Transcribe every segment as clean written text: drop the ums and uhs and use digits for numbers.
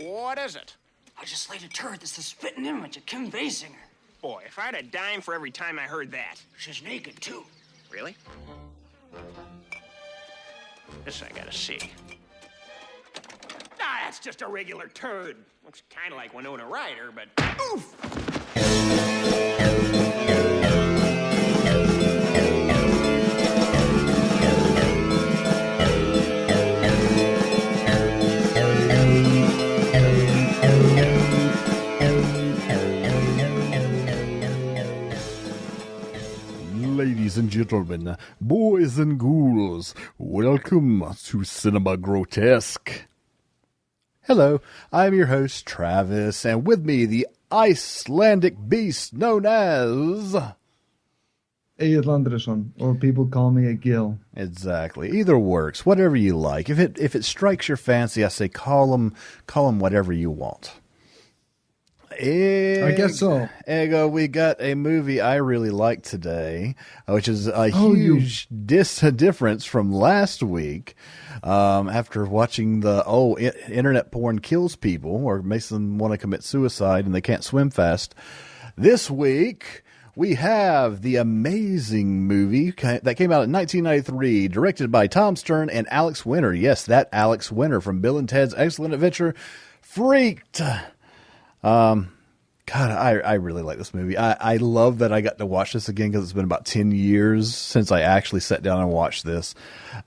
What is it? I just laid a turd that's the spitting image of Kim Basinger. Boy, if I had a dime for every time I heard that. She's naked, too. Really? This I gotta see. Ah, that's just a regular turd. Looks kind of like Winona Ryder, but oof! Ladies and gentlemen, boys and ghouls, welcome to Cinema Grotesque. Hello, I'm your host, Travis, and with me, the Icelandic beast known as... Egil Andresson, or people call me a Gil. Exactly. Either works, whatever you like. If it strikes your fancy, I say call him whatever you want. I guess so. Ego, we got a movie I really like today, which is a huge difference from last week. After watching the internet porn kills people or makes them want to commit suicide and they can't swim fast. This week we have the amazing movie that came out in 1993, directed by Tom Stern and Alex Winter. Yes, that Alex Winter from Bill and Ted's Excellent Adventure, Freaked. God, I really like this movie. I love that I got to watch this again because it's been about 10 years since I actually sat down and watched this.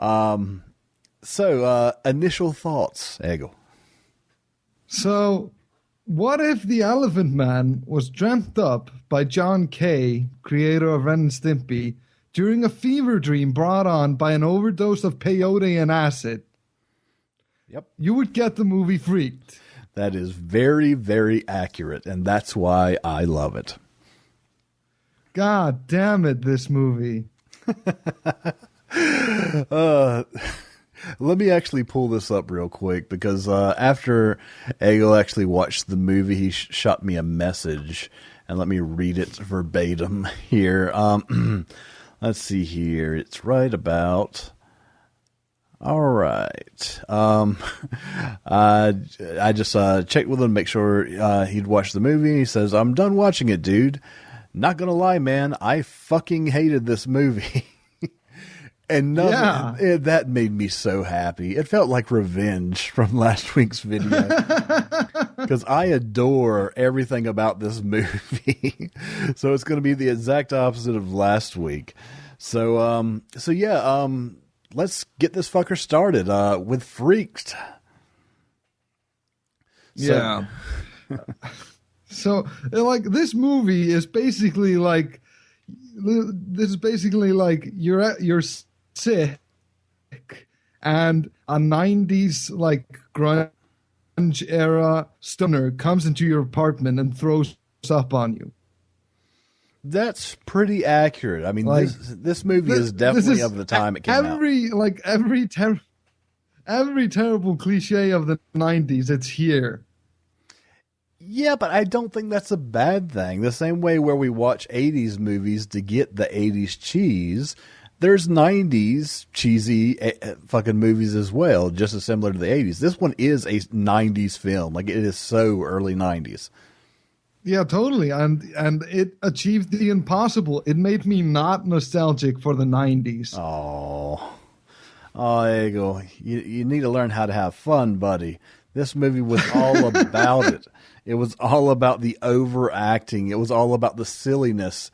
So, initial thoughts, Egil. So, what if the Elephant Man was dreamt up by John Kay, creator of Ren and Stimpy, during a fever dream brought on by an overdose of peyote and acid? Yep. You would get the movie Freaked. That is very, very accurate, and that's why I love it. God damn it, this movie. Let me actually pull this up real quick, because after Egil actually watched the movie, he shot me a message, and let me read it verbatim here. Let's see here. It's right about... All right. I just checked with him to make sure he'd watched the movie. He says, I'm done watching it, dude. Not gonna lie, man, I fucking hated this movie. And that made me so happy. It felt like revenge from last week's video. Because I adore everything about this movie. So it's going to be the exact opposite of last week. So yeah, let's get this fucker started with Freaked. Yeah. So, like, this movie is basically like, you're sick and a 90s like grunge era stoner comes into your apartment and throws up on you. That's pretty accurate. I mean, like, this movie is definitely of the time it came out. Every terrible cliche of the 90s, it's here. Yeah, but I don't think that's a bad thing. The same way where we watch 80s movies to get the 80s cheese, there's 90s cheesy fucking movies as well, just as similar to the 80s. This one is a 90s film. Like, it is so early 90s. Yeah, totally. And it achieved the impossible. It made me not nostalgic for the 90s. Oh, there you go. You need to learn how to have fun, buddy. This movie was all about it. It was all about the overacting. It was all about the silliness.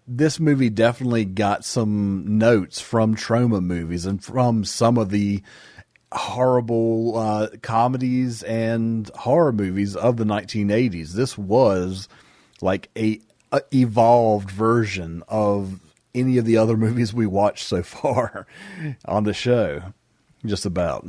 This movie definitely got some notes from trauma movies and from some of the horrible comedies and horror movies of the 1980s. This was like a evolved version of any of the other movies we watched so far on the show. Just about.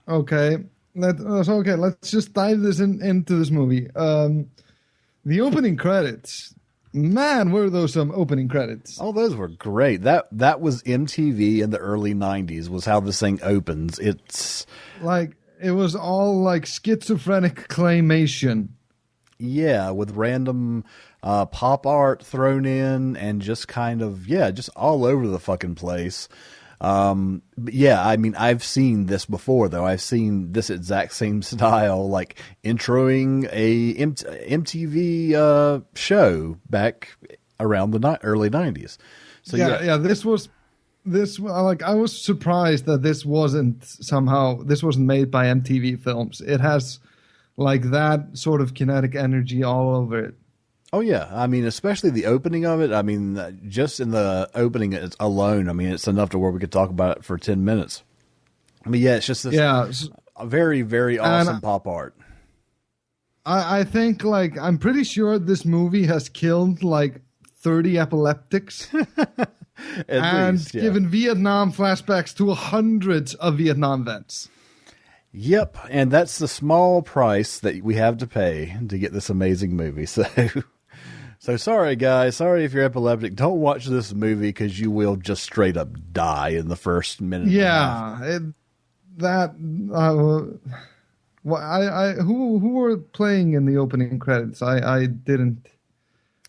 Okay. Let's just dive into this movie. The opening credits. Man, were those some opening credits? Oh, those were great. That was MTV in the early 90s was how this thing opens. It's like, it was all like schizophrenic claymation. Yeah, with random pop art thrown in and just kind of, just all over the fucking place. But yeah, I mean, I've seen this before, though. I've seen this exact same style, like introing a MTV show back around the early 90s. So yeah, this was like, I was surprised that this wasn't made by MTV Films. It has like that sort of kinetic energy all over it. Oh yeah, I mean, especially the opening of it. I mean, just in the opening alone, I mean, it's enough to where we could talk about it for 10 minutes. I mean, yeah, it's just this very, very awesome pop art. I think, like, I'm pretty sure this movie has killed like 30 epileptics and least, yeah. given Vietnam flashbacks to hundreds of Vietnam vets. Yep, and that's the small price that we have to pay to get this amazing movie. So sorry, guys. Sorry if you're epileptic. Don't watch this movie because you will just straight up die in the first minute. Yeah, who were playing in the opening credits? I didn't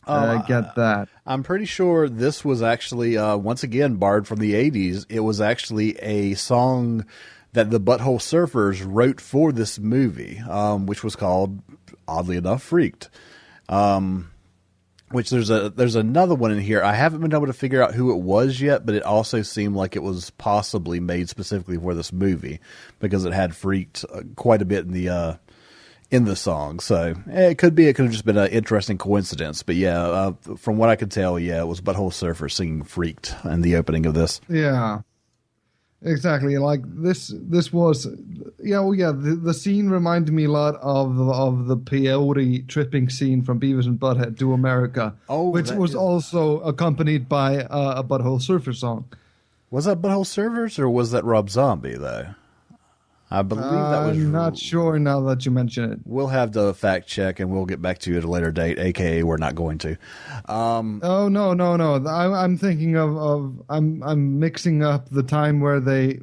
get that. I'm pretty sure this was actually once again borrowed from the 80s. It was actually a song that the Butthole Surfers wrote for this movie, which was called, oddly enough, "Freaked." Which there's another one in here. I haven't been able to figure out who it was yet, but it also seemed like it was possibly made specifically for this movie because it had "Freaked" quite a bit in the song. So it could have just been an interesting coincidence. But yeah, from what I could tell, yeah, it was Butthole Surfers singing "Freaked" in the opening of this. Yeah. Exactly, like this was, the scene reminded me a lot of the peyote tripping scene from Beavis and Butthead Do America, which was also accompanied by a Butthole Surfer song. Was that Butthole Surfers or was that Rob Zombie though? I believe that was. I'm not sure now that you mention it. We'll have to fact check and we'll get back to you at a later date. AKA, we're not going to. Oh no! I'm thinking of I'm mixing up the time where they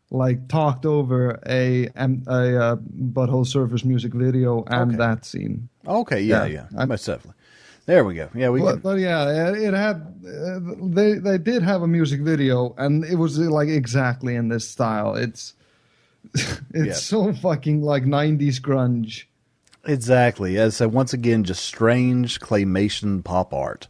like talked over a Butthole Surfers music video and that scene. Okay, yeah. Most definitely. There we go. Yeah, But yeah, it had. They did have a music video, and it was like exactly in this style. It's so fucking like 90s grunge. Exactly. As so once again, just strange claymation pop art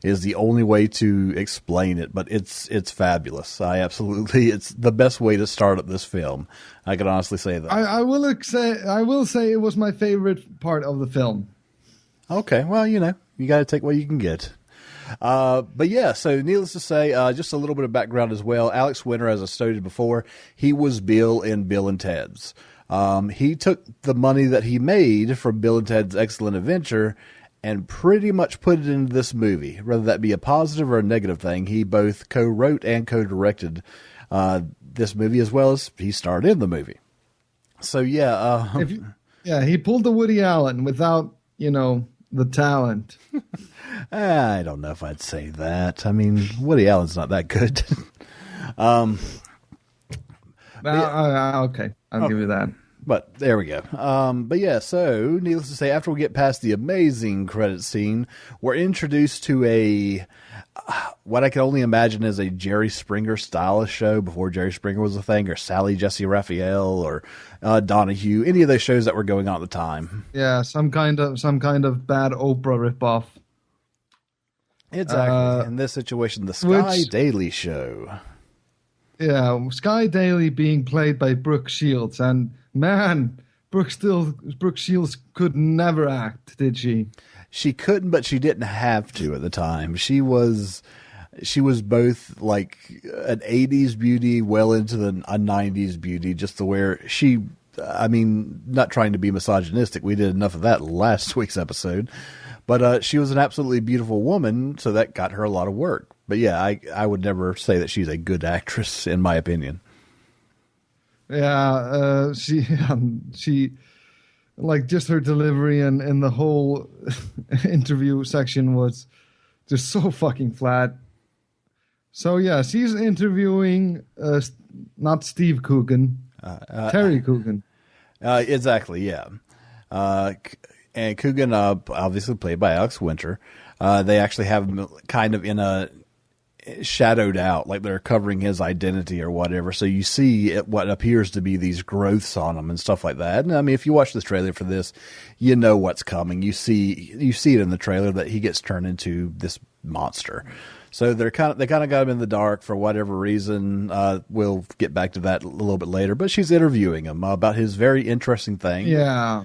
is the only way to explain it, but it's fabulous. It's the best way to start up this film. I can honestly say that. I will say it was my favorite part of the film. Okay, well, you got to take what you can get. But yeah, so needless to say, just a little bit of background as well. Alex Winter, as I stated before, he was Bill in Bill and Ted's. He took the money that he made from Bill and Ted's Excellent Adventure and pretty much put it into this movie. Whether that be a positive or a negative thing, he both co-wrote and co-directed this movie as well as he starred in the movie. So yeah. He pulled the Woody Allen without, the talent. I don't know if I'd say that. I mean, Woody Allen's not that good. Okay, I'll give you that. But there we go. But yeah, so needless to say, after we get past the amazing credit scene, we're introduced to what I can only imagine as a Jerry Springer style of show before Jerry Springer was a thing, or Sally Jesse Raphael, or Donahue, any of those shows that were going on at the time. Yeah, some kind of bad Oprah ripoff. Exactly. In this situation, the Sky Daily Show. Yeah, Sky Daily being played by Brooke Shields, and man, Brooke Shields could never act, did she? She couldn't, but she didn't have to at the time. She was both like an 80s beauty well into a 90s beauty, just to where not trying to be misogynistic. We did enough of that last week's episode. But she was an absolutely beautiful woman, so that got her a lot of work. But yeah, I would never say that she's a good actress, in my opinion. Yeah, she like just her delivery and the whole interview section was just so fucking flat. So yeah, she's interviewing not Steve Coogan, Terry Coogan. Exactly, yeah. And Coogan, obviously played by Alex Winter. They actually have him kind of in shadowed out, like they're covering his identity or whatever. So you see what appears to be these growths on him and stuff like that. And I mean, if you watch the trailer for this, you know what's coming. You see it in the trailer that he gets turned into this monster. So they kind of got him in the dark for whatever reason. We'll get back to that a little bit later. But she's interviewing him about his very interesting thing. Yeah,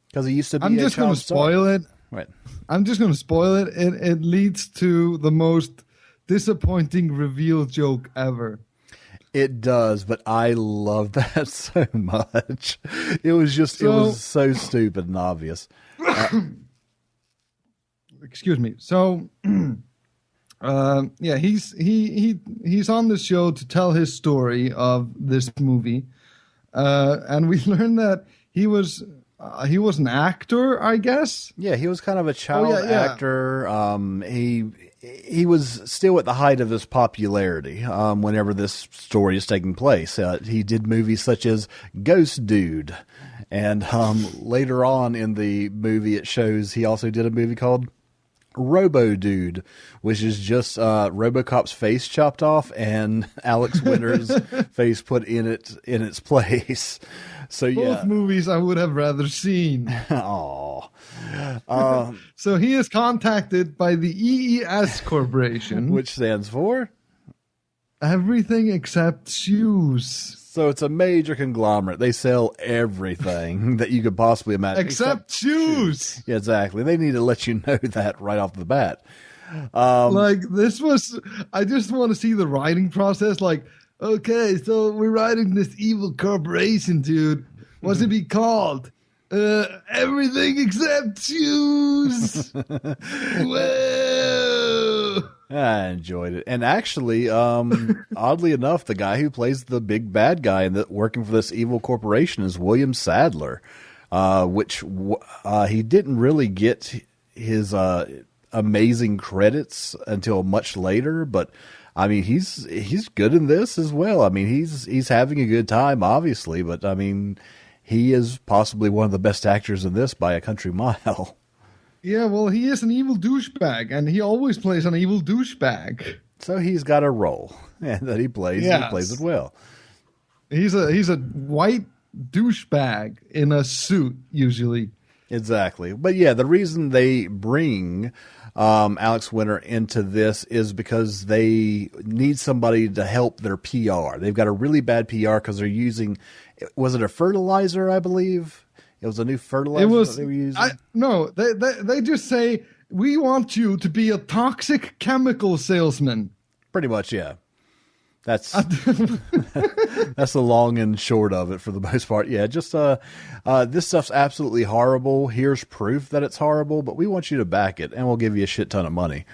because he used to be. I'm just going to spoil it. Right. I'm just going to spoil it. It leads to the most disappointing reveal joke ever. It does, but I love that so much. It was so stupid and obvious. Excuse me. So, yeah, he's on the show to tell his story of this movie, and we learned that he was an actor, I guess. Yeah, he was kind of a child actor. He was still at the height of his popularity whenever this story is taking place. He did movies such as Ghost Dude, and later on in the movie it shows he also did a movie called Robo Dude, which is just RoboCop's face chopped off and Alex Winter's face put in its place. So yeah, both movies I would have rather seen. Aww. So he is contacted by the EES Corporation, which stands for Everything Except Shoes. So it's a major conglomerate. They sell everything that you could possibly imagine. Except shoes. Yeah, exactly. They need to let you know that right off the bat. I just want to see the writing process. Like, okay, so we're writing this evil corporation, dude. What's it be called? Everything Except Shoes. Whoa. I enjoyed it. And actually, oddly enough, the guy who plays the big bad guy working for this evil corporation is William Sadler, which he didn't really get his amazing credits until much later. But, I mean, he's good in this as well. I mean, he's having a good time, obviously. But, I mean, he is possibly one of the best actors in this by a country mile. Yeah, well, he is an evil douchebag, and he always plays an evil douchebag. So he's got a role, and that he plays, and he plays it well. He's a white douchebag in a suit, usually. Exactly. But yeah, the reason they bring Alex Winter into this is because they need somebody to help their PR. They've got a really bad PR because they're using, was it a fertilizer, I believe? It was a new fertilizer they were using? No, they just say, we want you to be a toxic chemical salesman. Pretty much, yeah. That's that's the long and short of it for the most part. Yeah, just this stuff's absolutely horrible. Here's proof that it's horrible, but we want you to back it, and we'll give you a shit ton of money.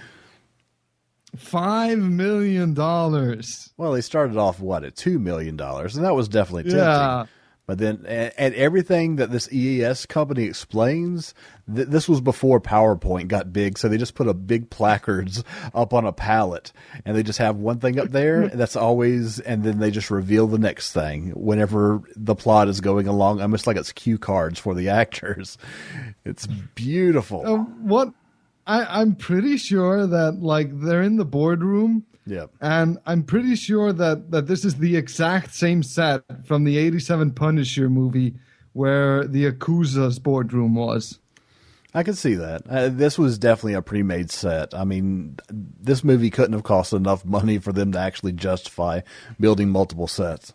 $5 million. Well, they started off, at $2 million, and that was definitely tempting. Yeah. But then, and everything that this EES company explains, this was before PowerPoint got big, so they just put a big placards up on a pallet, and they just have one thing up there, and that's always, and then they just reveal the next thing whenever the plot is going along, almost like it's cue cards for the actors. It's beautiful. I'm pretty sure that, they're in the boardroom. Yeah. And I'm pretty sure that this is the exact same set from the 87 Punisher movie where the Yakuza's boardroom was. I can see that. This was definitely a pre-made set. I mean, this movie couldn't have cost enough money for them to actually justify building multiple sets.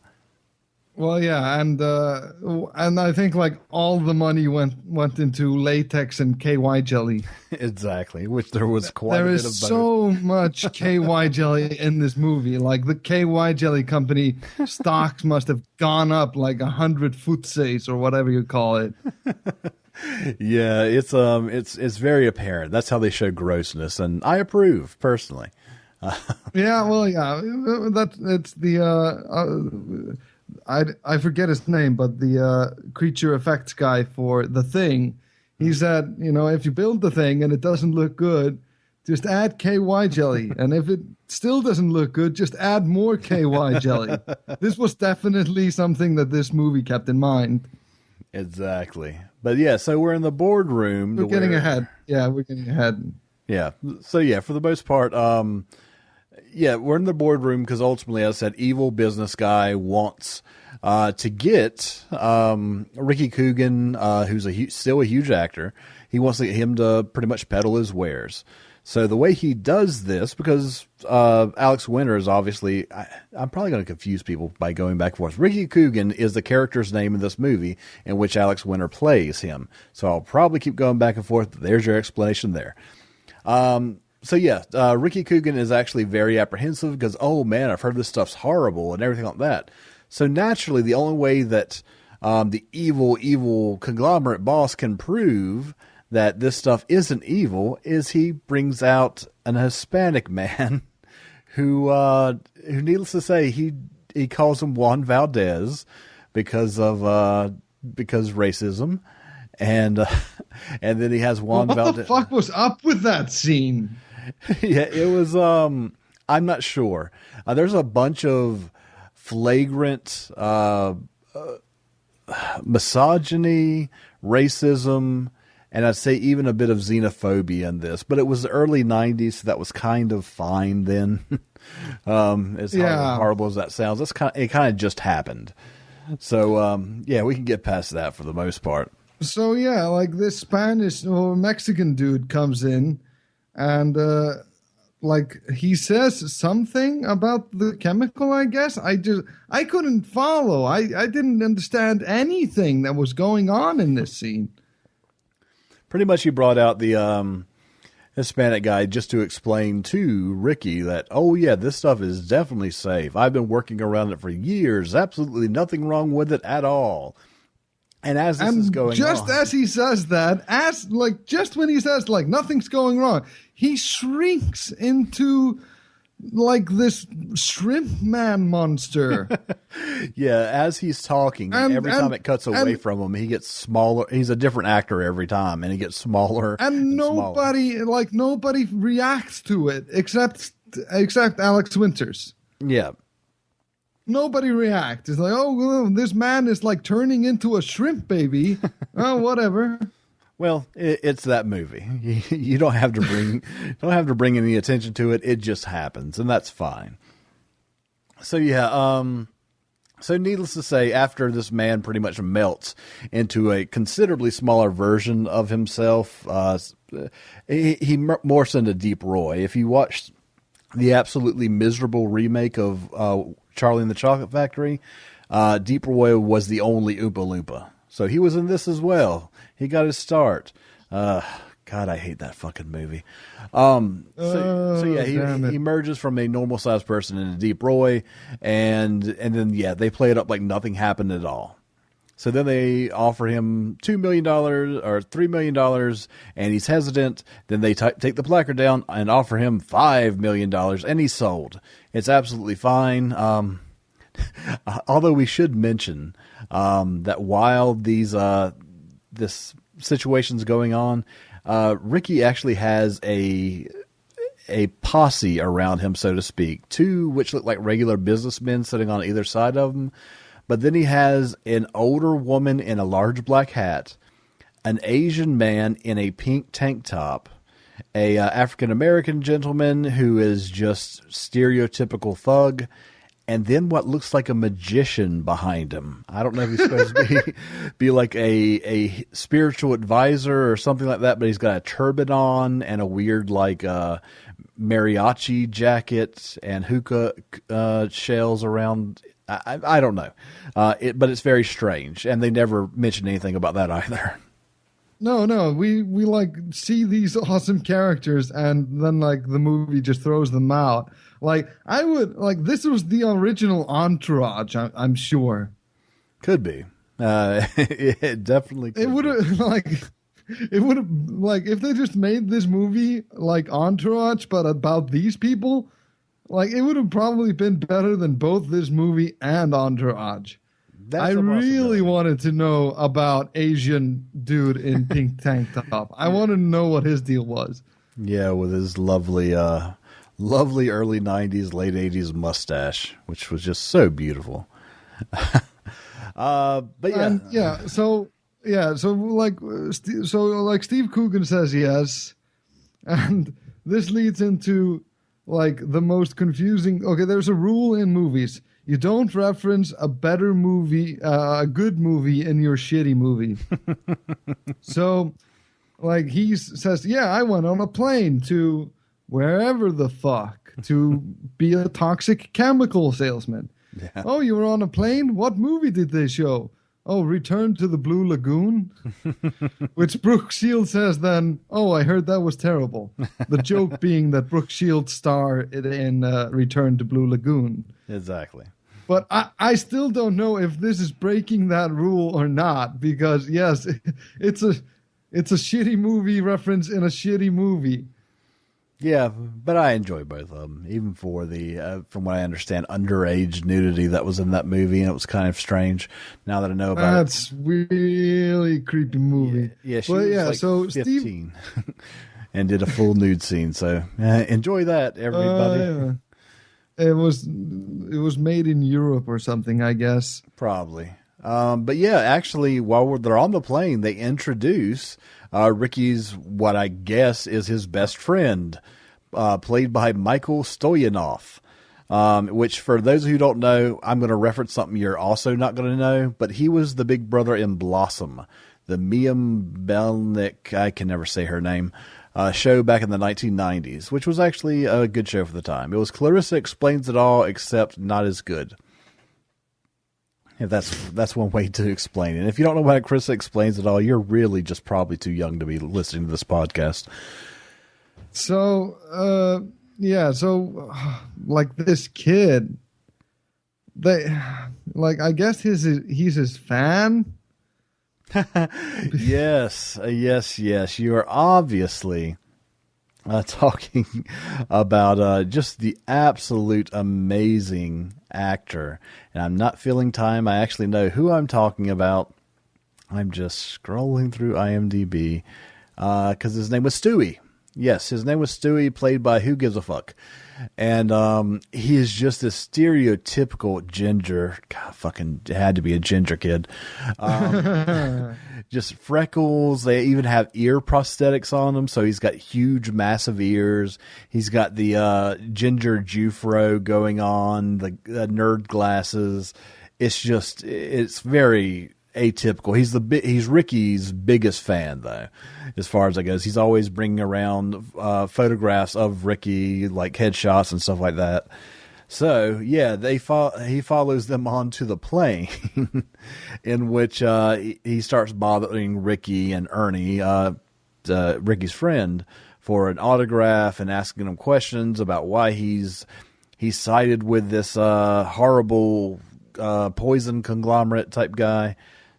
Well, yeah, and I think all the money went into latex and KY jelly. Exactly, which there was quite a bit of. There is so much KY jelly in this movie. Like the KY jelly company stocks must have gone up 100 futseis or whatever you call it. Yeah, it's very apparent. That's how they show grossness, and I approve personally. Yeah, well, yeah, it's the. I forget his name, but the creature effects guy for The Thing, he said, if you build the thing and it doesn't look good, just add KY jelly. And if it still doesn't look good, just add more KY jelly. This was definitely something that this movie kept in mind. Exactly. But yeah, so we're in the boardroom. We're getting ahead. Yeah, we're getting ahead. Yeah. So yeah, for the most part, yeah, we're in the boardroom because ultimately, as I said, evil business guy wants to get Ricky Coogan, who's still a huge actor. He wants him to pretty much peddle his wares. So the way he does this, because Alex Winter is obviously, I'm probably going to confuse people by going back and forth. Ricky Coogan is the character's name in this movie in which Alex Winter plays him. So I'll probably keep going back and forth. But there's your explanation there. So yeah, Ricky Coogan is actually very apprehensive because, oh man, I've heard this stuff's horrible and everything like that. So naturally, the only way that the evil conglomerate boss can prove that this stuff isn't evil is he brings out an Hispanic man who needless to say, he calls him Juan Valdez because racism, and then he has Juan Valdez. What the fuck was up with that scene? Yeah, it was. I'm not sure. There's a bunch of flagrant misogyny, racism, and I'd say even a bit of xenophobia in this. But it was the early 90s, so that was kind of fine then. As horrible as that sounds, it kind of just happened. So, yeah, we can get past that for the most part. So, yeah, like this Spanish or Mexican dude comes in and, like, he says something about the chemical, I guess. I couldn't follow. I didn't understand anything that was going on in this scene. Pretty much he brought out the Hispanic guy just to explain to Ricky that, oh, yeah, this stuff is definitely safe. I've been working around it for years. Absolutely nothing wrong with it at all. And as this is going just on, as he says that, just when he says, like, nothing's going wrong, he shrinks into, like, this shrimp man monster. Yeah, as he's talking, every time it cuts away from him, he gets smaller. He's a different actor every time, and he gets smaller. And nobody reacts to it except Alex Winters. Yeah. Nobody reacts. It's like, oh, well, this man is like turning into a shrimp baby. Oh, whatever. Well, it's that movie. You don't have to bring any attention to it. It just happens, and that's fine. So yeah, so needless to say, after this man pretty much melts into a considerably smaller version of himself, he morphs into Deep Roy. If you watched the absolutely miserable remake of Charlie and the Chocolate Factory, Deep Roy was the only Oompa Loompa. So he was in this as well. He got his start. God, I hate that fucking movie. So yeah, he emerges from a normal sized person into Deep Roy, and then yeah, they play it up like nothing happened at all. So then they offer him $2 million or $3 million, and he's hesitant. Then they take the placard down and offer him $5 million, and he's sold. It's absolutely fine. Although we should mention that while this situation's going on, Ricky actually has a posse around him, so to speak, two which look like regular businessmen sitting on either side of him. But then he has an older woman in a large black hat, an Asian man in a pink tank top, a African-American gentleman who is just stereotypical thug, and then what looks like a magician behind him. I don't know if he's supposed to be like a spiritual advisor or something like that, but he's got a turban on and a weird like mariachi jacket and hookah shells around. I don't know, but it's very strange, and they never mention anything about that either. No, we like see these awesome characters, and then like the movie just throws them out. Like I would like this was the original Entourage. I'm sure. Could be. It definitely. Could it would have like if they just made this movie like Entourage, but about these people. Like, it would have probably been better than both this movie and Entourage. I really wanted to know about Asian dude in pink tank top. I wanted to know what his deal was. Yeah, with his lovely early 90s, late 80s mustache, which was just so beautiful. But yeah. So Steve Coogan says yes. And this leads into like the most confusing. Okay, there's a rule in movies: you don't reference a better movie, a good movie, in your shitty movie. So, like he says, "Yeah, I went on a plane to wherever the fuck to be a toxic chemical salesman." Yeah. Oh, you were on a plane? What movie did they show? Oh, Return to the Blue Lagoon? Which Brooke Shields says then, oh, I heard that was terrible. The joke being that Brooke Shields starred in Return to Blue Lagoon. Exactly. But I still don't know if this is breaking that rule or not, because yes, it's a shitty movie reference in a shitty movie. Yeah, but I enjoy both of them, even for the, from what I understand, underage nudity that was in that movie, and it was kind of strange. Now that I know about That's really creepy movie. Yeah, she was like so 15 and did a full nude scene. So enjoy that, everybody. It was made in Europe or something, I guess. Probably. But yeah, actually, while they're on the plane, they introduce Ricky's, what I guess is his best friend, played by Michael Stoyanov, which for those who don't know, I'm going to reference something you're also not going to know, but he was the big brother in Blossom, the Mia Belnick, I can never say her name, show back in the 1990s, which was actually a good show for the time. It was Clarissa Explains It All, except not as good. If that's one way to explain it. If you don't know what Clarissa Explains It All, you're really just probably too young to be listening to this podcast. So, like this kid, I guess he's his fan. Yes. You are obviously talking about just the absolute amazing actor. And I'm not filling time. I actually know who I'm talking about. I'm just scrolling through IMDb because his name was Stewie. Yes, his name was Stewie, played by Who Gives a Fuck. And he is just a stereotypical ginger. God, fucking had to be a ginger kid. Just freckles. They even have ear prosthetics on him, so he's got huge, massive ears. He's got the ginger Jufro going on, the nerd glasses. It's very atypical. He's Ricky's biggest fan, though, as far as that goes. He's always bringing around photographs of Ricky, like headshots and stuff like that. So yeah, he follows them onto the plane, in which he starts bothering Ricky and Ernie, Ricky's friend, for an autograph and asking him questions about why he's sided with this horrible poison conglomerate type guy.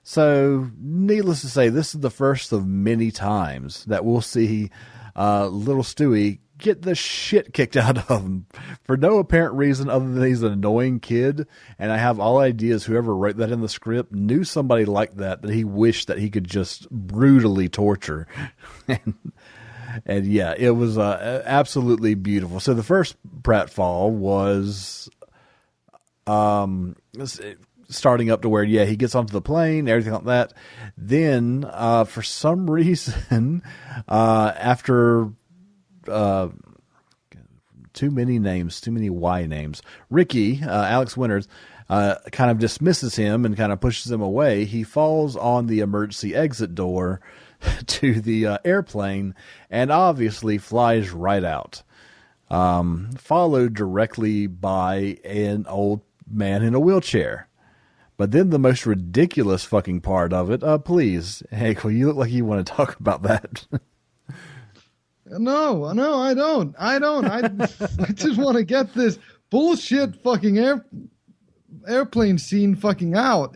So, needless to say, this is the first of many times that we'll see little Stewie get the shit kicked out of him for no apparent reason other than he's an annoying kid. And I have all ideas whoever wrote that in the script knew somebody like that he wished that he could just brutally torture. And yeah, it was absolutely beautiful. So the first pratfall was starting up to where, yeah, he gets onto the plane, everything like that. Then, for some reason, after too many Y names, Ricky, Alex Winters, kind of dismisses him and kind of pushes him away. He falls on the emergency exit door to the airplane and obviously flies right out, followed directly by an old man in a wheelchair. But then the most ridiculous fucking part of it, please, Hank, you look like you want to talk about that. No, I don't. I just want to get this bullshit fucking airplane scene fucking out.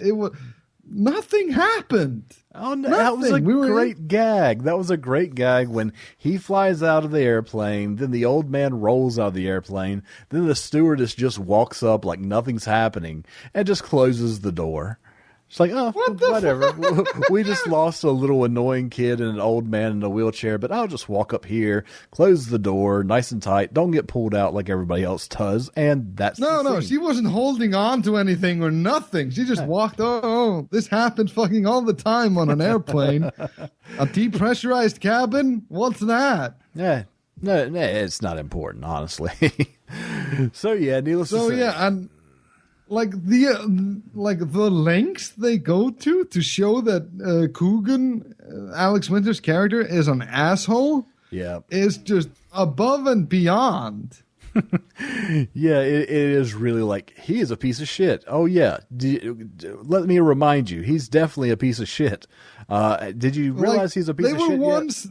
Nothing happened. Oh, no, that was a great gag. That was a great gag when he flies out of the airplane, then the old man rolls out of the airplane, then the stewardess just walks up like nothing's happening and just closes the door. It's like, oh, whatever. We just lost a little annoying kid and an old man in a wheelchair, but I'll just walk up here, close the door nice and tight, don't get pulled out like everybody else does, and that's No, she wasn't holding on to anything or nothing. She just walked, this happens fucking all the time on an airplane. A depressurized cabin? What's that? Yeah. No, it's not important, honestly. So yeah, needless to say. Yeah, and like the lengths they go to show that Coogan, Alex Winter's character, is an asshole. Yeah, is just above and beyond. Yeah, it is really like, he is a piece of shit. Oh yeah, let me remind you, he's definitely a piece of shit. Did you realize he's a piece of shit yet?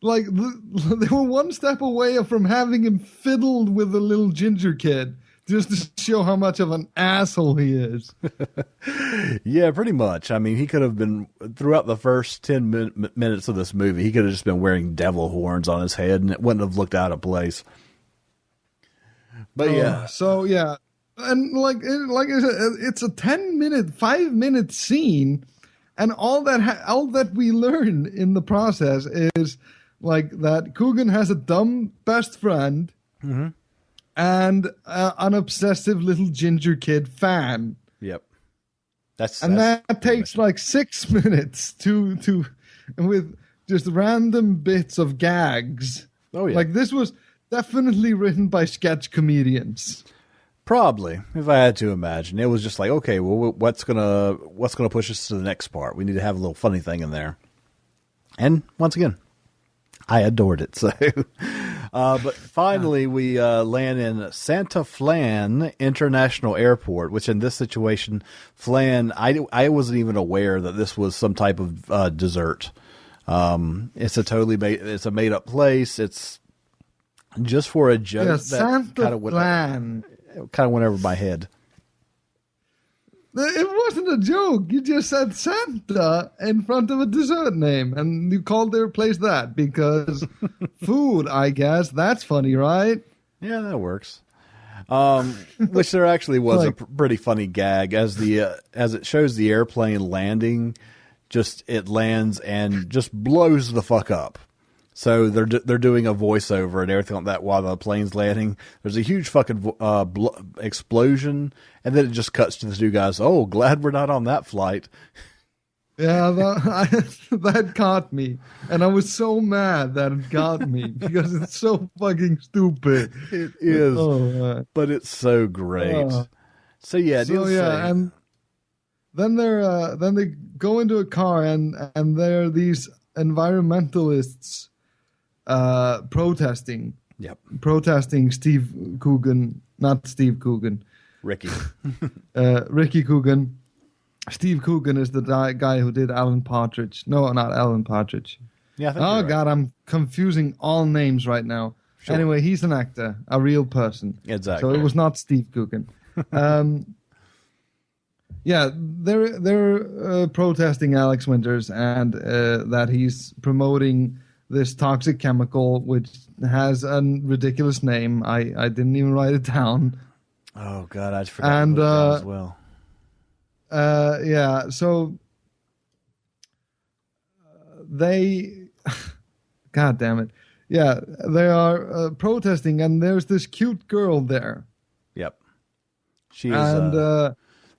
Like, they were one step away from having him fiddled with a little ginger kid, just to show how much of an asshole he is. Yeah, pretty much. I mean, he could have been, throughout the first 10 minutes of this movie, he could have just been wearing devil horns on his head, and it wouldn't have looked out of place. But yeah. So yeah. And it's a 5-minute scene, and all that we learn in the process is like that Coogan has a dumb best friend, and an obsessive little ginger kid fan. Yep. That takes like 6 minutes to with just random bits of gags. Oh yeah. Like, this was definitely written by sketch comedians. Probably, if I had to imagine. It was just like, okay, well, what's gonna push us to the next part? We need to have a little funny thing in there. And once again, I adored it. So, but finally, we land in Santa Flan International Airport, which in this situation, Flan, I wasn't even aware that this was some type of dessert. It's a made up place. It's just for a joke. Yeah, that Santa Flan. Kind of went over my head. It wasn't a joke. You just said Santa in front of a dessert name, and you called their place that because food, I guess. That's funny, right? Yeah, that works. Which there actually was a pretty funny gag as it shows the airplane landing. Just it lands and just blows the fuck up. So they're doing a voiceover and everything like that while the plane's landing. There's a huge fucking explosion, and then it just cuts to the two guys. Oh, glad we're not on that flight. Yeah, that caught me, and I was so mad that it got me because it's so fucking stupid. It is, but it's so great. So yeah, and then they go into a car, and there are these environmentalists. Protesting. Yep. Protesting Steve Coogan, not Steve Coogan. Ricky. Ricky Coogan. Steve Coogan is the guy who did Alan Partridge. No, not Alan Partridge. Yeah. Oh God, I'm confusing all names right now. Sure. Anyway, he's an actor, a real person. Exactly. So it was not Steve Coogan. Yeah, they're protesting Alex Winters and that he's promoting this toxic chemical, which has a ridiculous name. I didn't even write it down. Oh God, I forgot to put it down as well. Yeah, so they, God damn it, yeah, they are protesting, and there's this cute girl there. Yep, she is the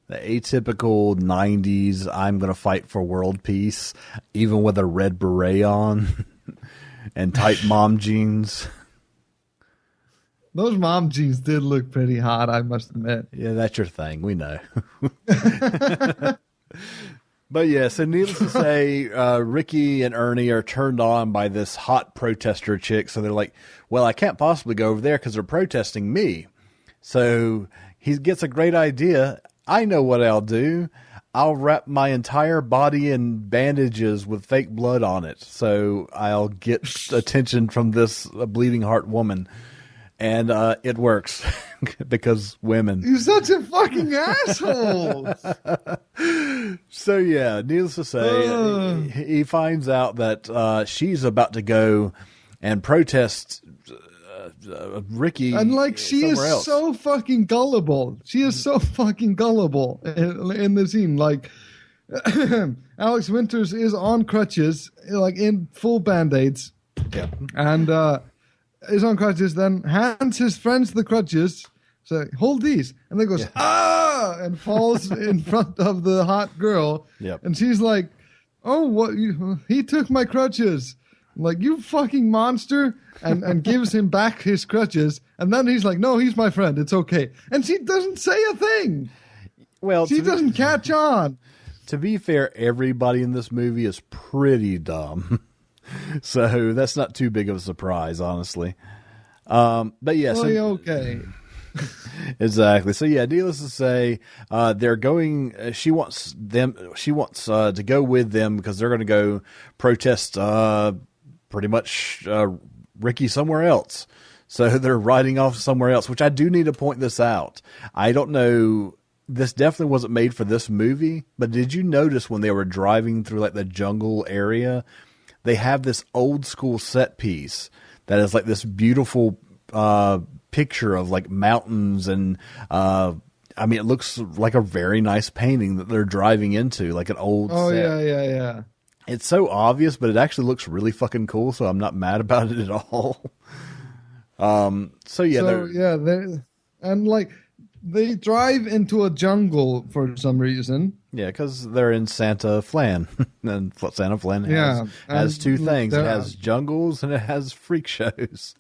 atypical '90s. I'm gonna fight for world peace, even with a red beret on. And tight mom jeans. Those mom jeans did look pretty hot, I must admit. Yeah, that's your thing. We know. But yeah, so needless to say, Ricky and Ernie are turned on by this hot protester chick. So they're like, well, I can't possibly go over there because they're protesting me. So he gets a great idea. I know what I'll do. I'll wrap my entire body in bandages with fake blood on it, so I'll get attention from this bleeding heart woman. And it works, because women. You're such a fucking asshole! So yeah, needless to say, he finds out that she's about to go and protest Ricky, and like she is else. So fucking gullible. She is so fucking gullible in the scene. Like Alex Winters is on crutches, like in full band-aids, and is on crutches. Then hands his friends the crutches. So hold these, and then goes and falls in front of the hot girl. Yep. And she's like, "Oh, what? He took my crutches." Like, you fucking monster, and gives him back his crutches, and then he's like, no, he's my friend, it's okay. And she doesn't say a thing. Well, She doesn't catch on. To be fair, everybody in this movie is pretty dumb. So that's not too big of a surprise, honestly. But yeah, Oh, yeah, okay. exactly. So yeah, needless to say, they're going. She wants to go with them because they're going to go protest. Pretty much Ricky somewhere else. So they're riding off somewhere else. Which I do need to point this out. I don't know. This definitely wasn't made for this movie. But did you notice when they were driving through like the jungle area, they have this old school set piece that is like this beautiful picture of like mountains and I mean it looks like a very nice painting that they're driving into, like an old set. Yeah. It's so obvious, but it actually looks really fucking cool, so I'm not mad about it at all. They drive into a jungle for some reason. Yeah, because they're in Santa Flan. And Santa Flan has two things. It has jungles and it has freak shows.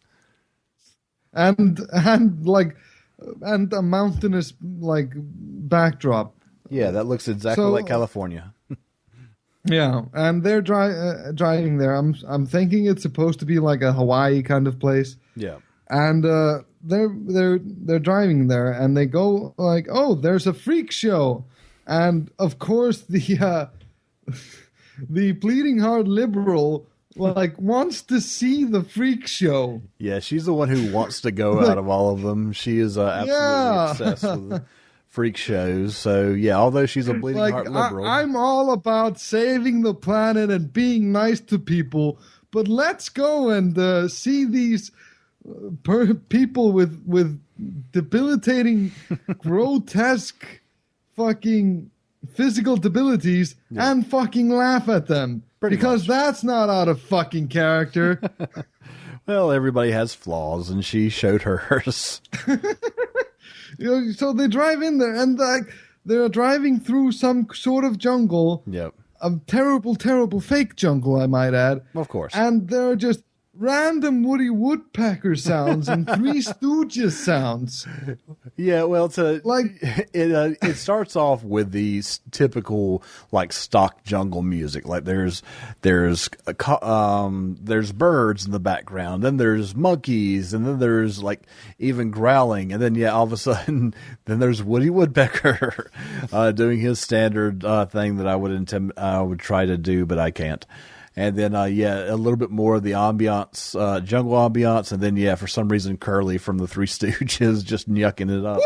And a mountainous like backdrop. Yeah, that looks exactly like California. Yeah, and they're driving there. I'm thinking it's supposed to be like a Hawaii kind of place. Yeah, and they're driving there, and they go like, oh, there's a freak show, and of course the bleeding heart liberal like wants to see the freak show. Yeah, she's the one who wants to go out of all of them. She is absolutely obsessed with freak shows. So yeah, although she's a bleeding heart liberal, I'm all about saving the planet and being nice to people, but let's go and see these people with debilitating, grotesque, fucking physical debilities and fucking laugh at them. Because that's not out of fucking character. Well, everybody has flaws, and she showed hers. So they drive in there, and they're driving through some sort of jungle. Yep. A terrible, terrible fake jungle, I might add. Of course. And there are just random Woody Woodpecker sounds and Three Stooges sounds. Yeah, well, it starts off with these typical like stock jungle music. Like there's birds in the background, then there's monkeys, and then there's like even growling, and then all of a sudden, then there's Woody Woodpecker doing his standard thing that I would try to do, but I can't. And then, a little bit more of the ambiance, jungle ambiance. And then, for some reason, Curly from the Three Stooges just yucking it up.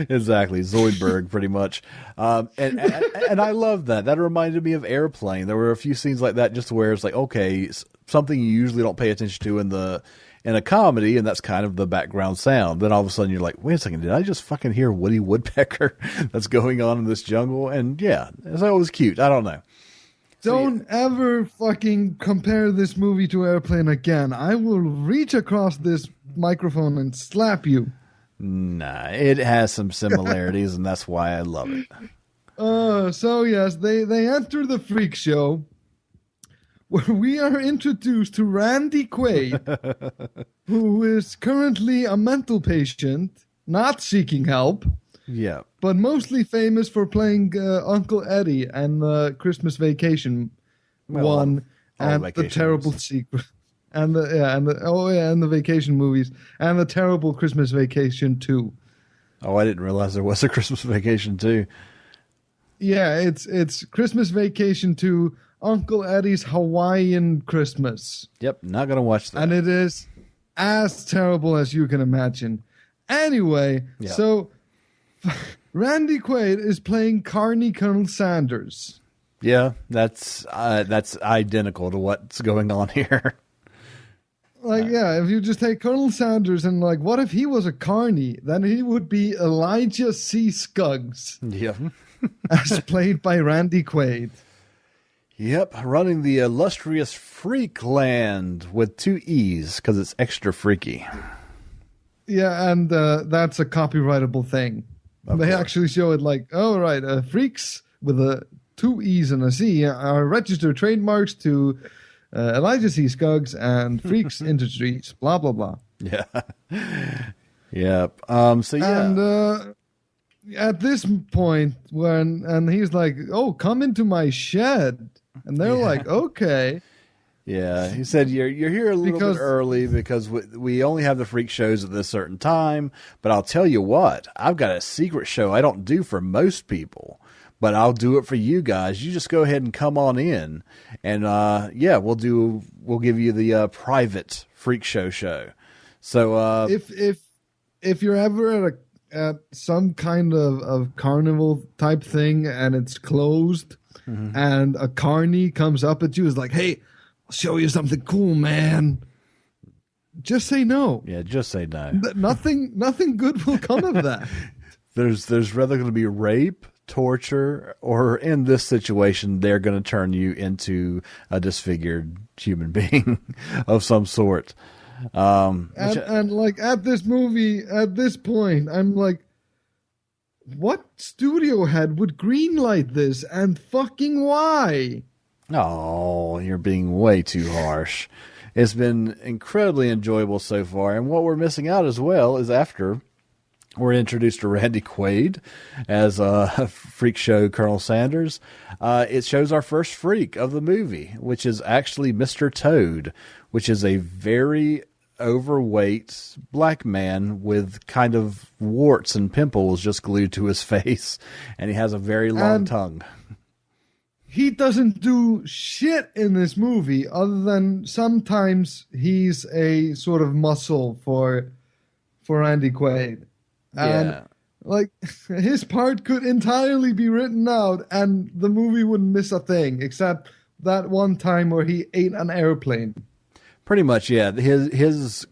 Exactly. Zoidberg, pretty much. And I love that. That reminded me of Airplane. There were a few scenes like that just where it's like, okay, something you usually don't pay attention to in a comedy, and that's kind of the background sound. Then all of a sudden you're like, wait a second, did I just fucking hear Woody Woodpecker that's going on in this jungle? And so it was cute. I don't know. Don't ever fucking compare this movie to Airplane again. I will reach across this microphone and slap you. Nah, it has some similarities, and that's why I love it. So yes, they enter the freak show, where we are introduced to Randy Quaid, who is currently a mental patient, not seeking help. Yeah. But mostly famous for playing Uncle Eddie and the Christmas Vacation and the terrible secret. And the Vacation movies and the terrible Christmas Vacation 2. Oh, I didn't realize there was a Christmas Vacation 2. Yeah, it's Christmas Vacation 2, Uncle Eddie's Hawaiian Christmas. Yep, not going to watch that. And it is as terrible as you can imagine. Anyway, so Randy Quaid is playing Carney Colonel Sanders. Yeah, that's identical to what's going on here. If you just take Colonel Sanders and what if he was a carny? Then he would be Elijah C. Scuggs. Yeah. As played by Randy Quaid. Yep, running the illustrious Freak Land with 2 E's because it's extra freaky. Yeah, and that's a copyrightable thing. They actually show it freaks with 2 E's and a C are registered trademarks to Elijah sees Scuggs and freaks into streets. Blah blah blah. Yeah. Yep. So yeah. And at this point, and he's like, "Oh, come into my shed," and they're like, "Okay." Yeah, he said you're here a little bit early because we only have the freak shows at this certain time. But I'll tell you what, I've got a secret show I don't do for most people, but I'll do it for you guys. You just go ahead and come on in, and we'll give you the private freak show. So if you're ever at some kind of carnival type thing and it's closed, and a carny comes up at you, is like, "Hey, show you something cool, man." Just say no. Yeah, just say no. Nothing good will come of that. There's rather going to be rape, torture, or in this situation, they're going to turn you into a disfigured human being of some sort. And like at this point, I'm like, what studio head would greenlight this, and fucking why? Oh, you're being way too harsh. It's been incredibly enjoyable so far, and what we're missing out as well is after we're introduced to Randy Quaid as a freak show Colonel Sanders. It shows our first freak of the movie, which is actually Mr. Toad, which is a very overweight black man with kind of warts and pimples just glued to his face, and he has a very long tongue. He doesn't do shit in this movie other than sometimes he's a sort of muscle for Randy Quaid. And like his part could entirely be written out and the movie wouldn't miss a thing except that one time where he ate an airplane. Pretty much, yeah. His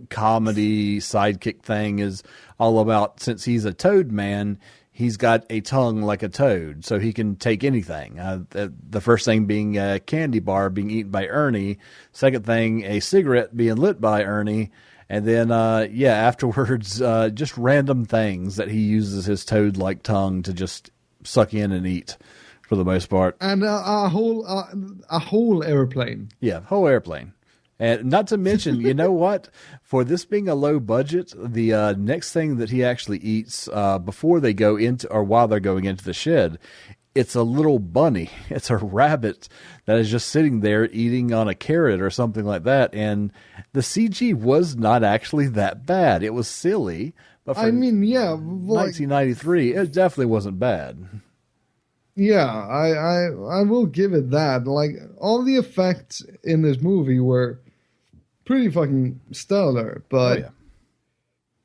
comedy sidekick thing is all about, since he's a toad man, he's got a tongue like a toad, so he can take anything. The first thing being a candy bar being eaten by Ernie. Second thing, a cigarette being lit by Ernie. And then, afterwards, just random things that he uses his toad-like tongue to just suck in and eat for the most part. And a whole airplane. Yeah, whole airplane. And not to mention, you know what? For this being a low budget, the next thing that he actually eats before they go into, or while they're going into the shed, it's a little bunny. It's a rabbit that is just sitting there eating on a carrot or something like that. And the CG was not actually that bad. It was silly. But for 1993, it definitely wasn't bad. Yeah, I will give it that. Like, all the effects in this movie were pretty fucking stellar, but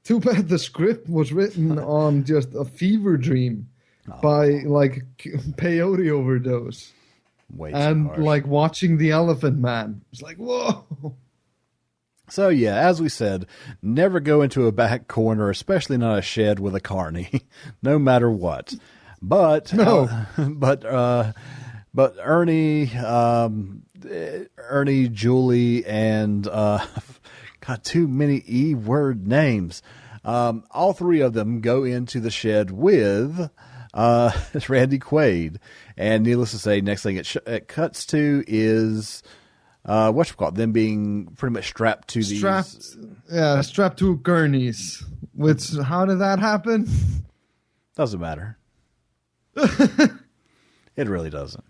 too bad the script was written on just a fever dream by, like, peyote overdose. Way too and, harsh. like, watching The Elephant Man. It's like, whoa! So, yeah, as we said, never go into a back corner, especially not a shed with a carny, no matter what. But but Ernie, Julie, and got too many E-word names. All three of them go into the shed with Randy Quaid, and needless to say, next thing it cuts to is them being pretty much strapped to strapped to gurneys. Which, how did that happen? Doesn't matter. It really doesn't.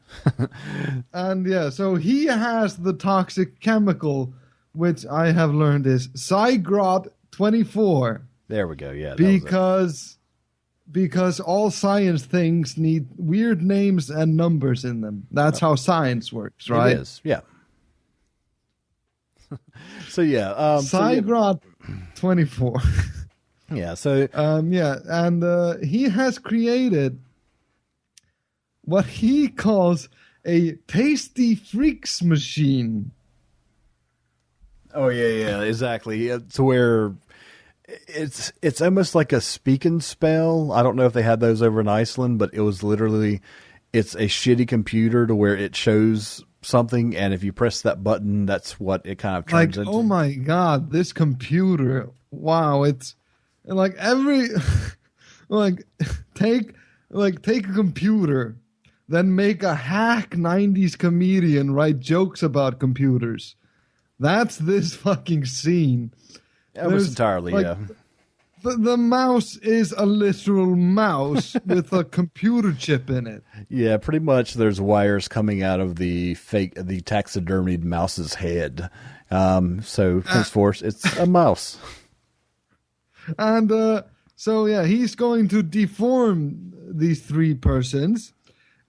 And so he has the toxic chemical, which I have learned is Grotesque. There we go. Yeah, because all science things need weird names and numbers in them. That's how science works, right? It is. Yeah. So yeah, Grotesque. Yeah. So and he has created what he calls a tasty freaks machine. Oh yeah, exactly. To where it's almost like a speak and spell. I don't know if they had those over in Iceland, but it was literally, it's a shitty computer to where it shows something, and if you press that button, that's what it kind of turns into. Oh my god, this computer! Wow, it's like every take a computer, then make a hack 90s comedian write jokes about computers. That's this fucking scene. Almost entirely, like, yeah. The mouse is a literal mouse with a computer chip in it. Yeah, pretty much there's wires coming out of the taxidermied mouse's head. So henceforth, it's a mouse. And so, yeah, he's going to deform these three persons.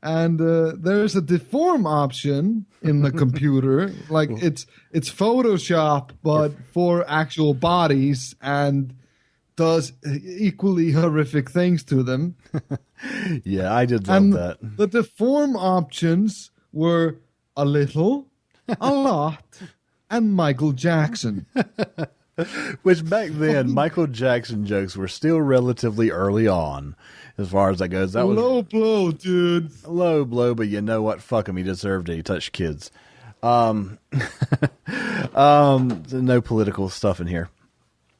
And there's a deform option in the computer. Like, it's Photoshop, but for actual bodies, and does equally horrific things to them. Yeah, I did love that. The deform options were a little, a lot, and Michael Jackson. Which back then, Michael Jackson jokes were still relatively early on, as far as that goes. That was low blow, dude. Low blow, but you know what? Fuck him. He deserved it. He touched kids. No political stuff in here.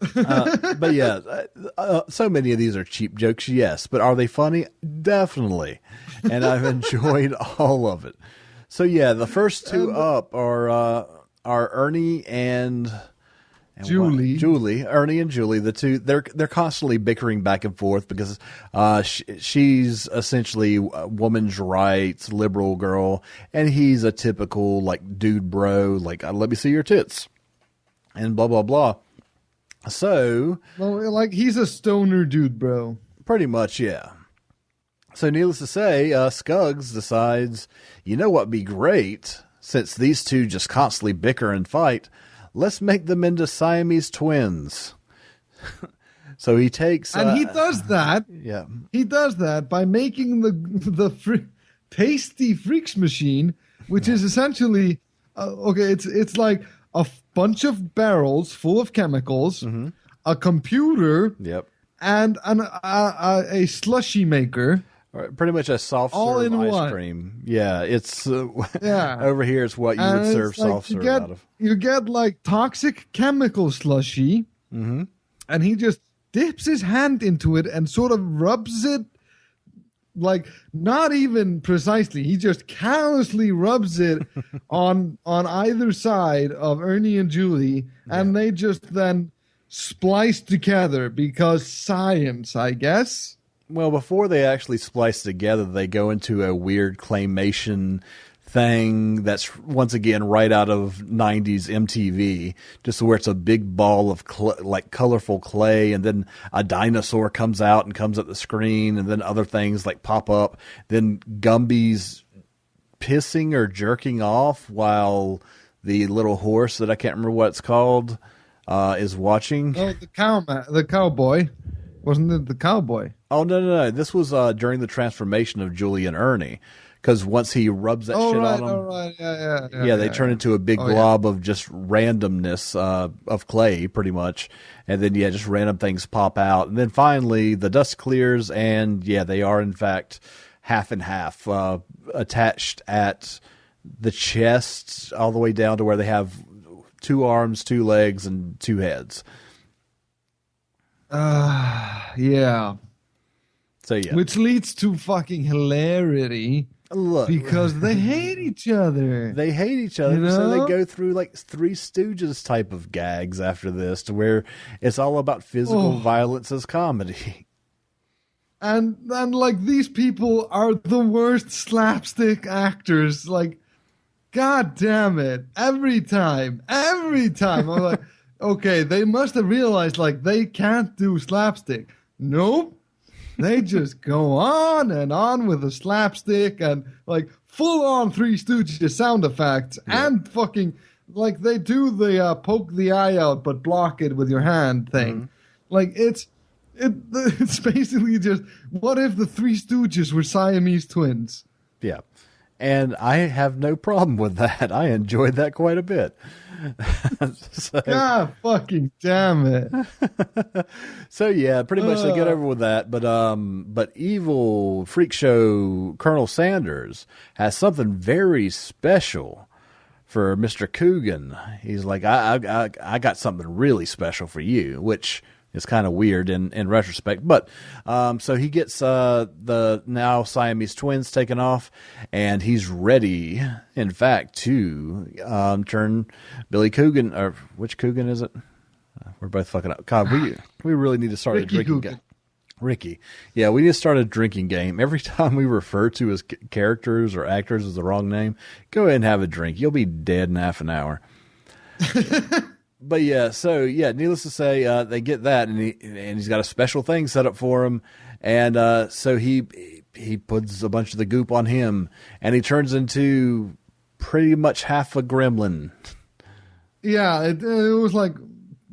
But yeah, so many of these are cheap jokes, yes. But are they funny? Definitely. And I've enjoyed all of it. So yeah, the first two up are Ernie and Julie. Ernie and Julie, the two, they're constantly bickering back and forth because she's essentially a woman's rights liberal girl, and he's a typical like dude bro, like let me see your tits, and blah blah blah. So, well, like he's a stoner dude, bro. Pretty much, yeah. So, needless to say, Scuggs decides, you know what'd be great, since these two just constantly bicker and fight. Let's make them into Siamese twins. So he takes... And he does that. Yeah. He does that by making the tasty Freaks machine, which is essentially... it's like a bunch of barrels full of chemicals, a computer, and a slushy maker. Pretty much a soft serve ice cream. Yeah, it's over here. It's what you would serve soft serve out of. You get like toxic chemical slushy, and he just dips his hand into it and sort of rubs it, like not even precisely. He just callously rubs it on either side of Ernie and Julie, and they just then splice together because science, I guess. Well, before they actually splice together, they go into a weird claymation thing that's, once again, right out of 90s MTV, just where it's a big ball of like colorful clay, and then a dinosaur comes out and comes at the screen, and then other things like pop up. Then Gumby's pissing or jerking off while the little horse that I can't remember what it's called is watching. Oh, the cowboy. Wasn't it the cowboy? Oh, no. This was during the transformation of Julie and Ernie. Because once he rubs that shit on them. Oh, right. Yeah, they turn into a big glob of just randomness of clay, pretty much. And then, just random things pop out. And then finally, the dust clears, and, they are, in fact, half and half, attached at the chest all the way down to where they have 2 arms, 2 legs, and 2 heads. Yeah. So yeah, which leads to fucking hilarity. Look, because they hate each other. They hate each other, you know? So they go through like Three Stooges type of gags after this, to where it's all about physical violence as comedy. And like these people are the worst slapstick actors. Like, god damn it! Every time, I'm like, okay, they must have realized like they can't do slapstick. Nope. They just go on and on with the slapstick and like full on Three Stooges sound effects and fucking like they do the poke the eye out but block it with your hand thing. Like it's basically just, what if the Three Stooges were Siamese twins? Yeah. And I have no problem with that. I enjoyed that quite a bit. God fucking damn it. So yeah, pretty much they get over with that. But evil freak show Colonel Sanders has something very special for Mr. Coogan. He's like, I got something really special for you, which is kind of weird in retrospect. But so he gets the now Siamese twins taken off, and he's ready, in fact, to turn Billy Coogan, or which Coogan is it? We're both fucking up. God, we really need to start a drinking game. Ricky. Yeah, we need to start a drinking game. Every time we refer to his characters or actors as the wrong name, go ahead and have a drink. You'll be dead in half an hour. But yeah, so yeah, needless to say, they get that, and he's got a special thing set up for him, and so he puts a bunch of the goop on him, and he turns into pretty much half a gremlin. Yeah, it was like,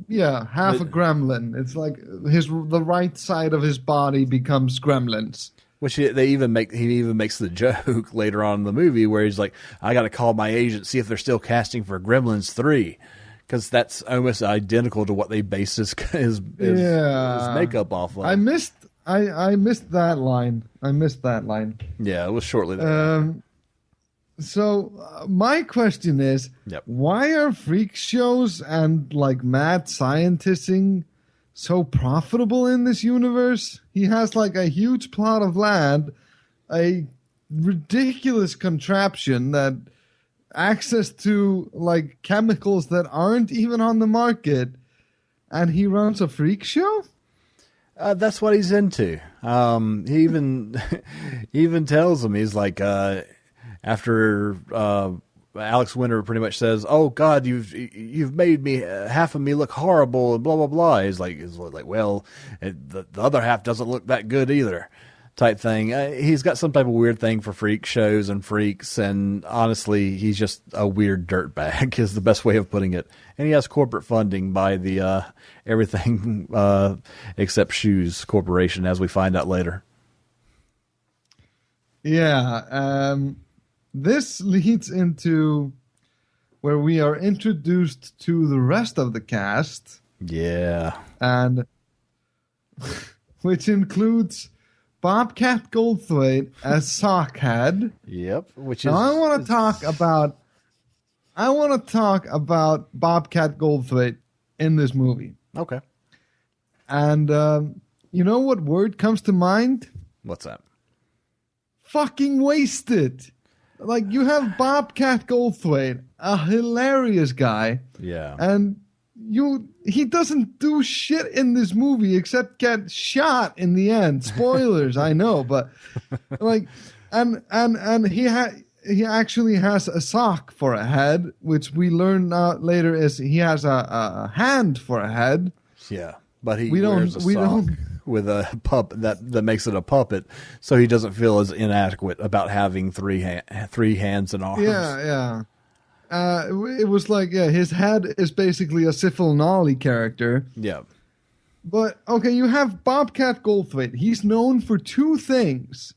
yeah, half a gremlin. It's like the right side of his body becomes gremlins. Which he even makes the joke later on in the movie where he's like, I got to call my agent, see if they're still casting for Gremlins 3. Because that's almost identical to what they base his makeup off of. I missed that line. Yeah, it was shortly there. So my question is, why are freak shows and like mad scientisting so profitable in this universe? He has like a huge plot of land, a ridiculous contraption that access to like chemicals that aren't even on the market, and he runs a freak show? That's what he's into. He even tells him, he's like, after Alex Winter pretty much says, "Oh God, you've made me half of me look horrible," and blah blah blah. He's like, well, the other half doesn't look that good either, type thing. He's got some type of weird thing for freak shows and freaks, and honestly, he's just a weird dirtbag is the best way of putting it. And he has corporate funding by the Everything Except Shoes Corporation, as we find out later. Yeah. This leads into where we are introduced to the rest of the cast. Yeah. And which includes Bobcat Goldthwait as Sockhead. Yep. Which is now I want to talk about Bobcat Goldthwait in this movie. Okay. And you know what word comes to mind? What's that? Fucking wasted. Like, you have Bobcat Goldthwait, a hilarious guy. Yeah. And he doesn't do shit in this movie except get shot in the end. Spoilers, I know, but like, and he actually has a sock for a head, which we learn out later is he has a hand for a head. Yeah, but he wears a sock with a puppet that makes it a puppet, so he doesn't feel as inadequate about having three hands and arms. Yeah. It was like, his head is basically a Syphil Nolly character. Yeah. But, okay, you have Bobcat Goldthwait. He's known for two things,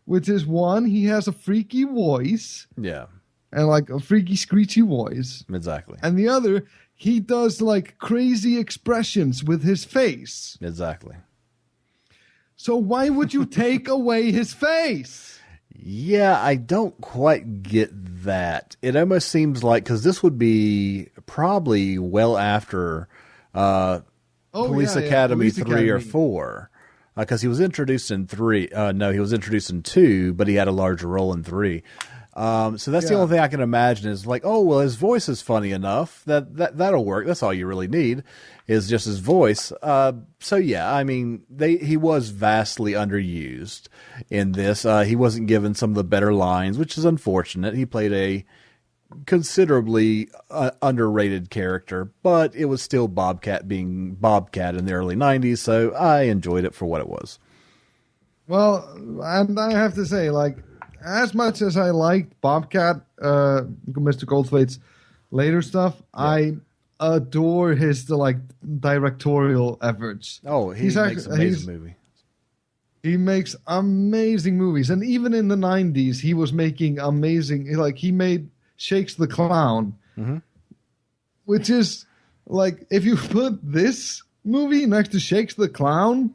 which is, one, he has a freaky voice. Yeah. And, like, a freaky, screechy voice. Exactly. And the other, he does, like, crazy expressions with his face. Exactly. So why would you take away his face? Yeah, I don't quite get that. It almost seems like, because this would be probably well after Police Academy 3 or 4. Because he was introduced in 3. No, he was introduced in 2, but he had a larger role in 3. So that's the only thing I can imagine is like, oh, well, his voice is funny enough that'll work. That's all you really need is just his voice. So yeah, I mean, he was vastly underused in this. He wasn't given some of the better lines, which is unfortunate. He played a considerably underrated character, but it was still Bobcat being Bobcat in the early 90s. So I enjoyed it for what it was. Well, and I have to say, like, as much as I liked Bobcat, Mr. Goldthwait's later stuff, I adore his directorial efforts. Oh, he makes amazing movies. He makes amazing movies, and even in the 90s, he was making amazing. Like, he made Shakes the Clown, which is like, if you put this movie next to Shakes the Clown,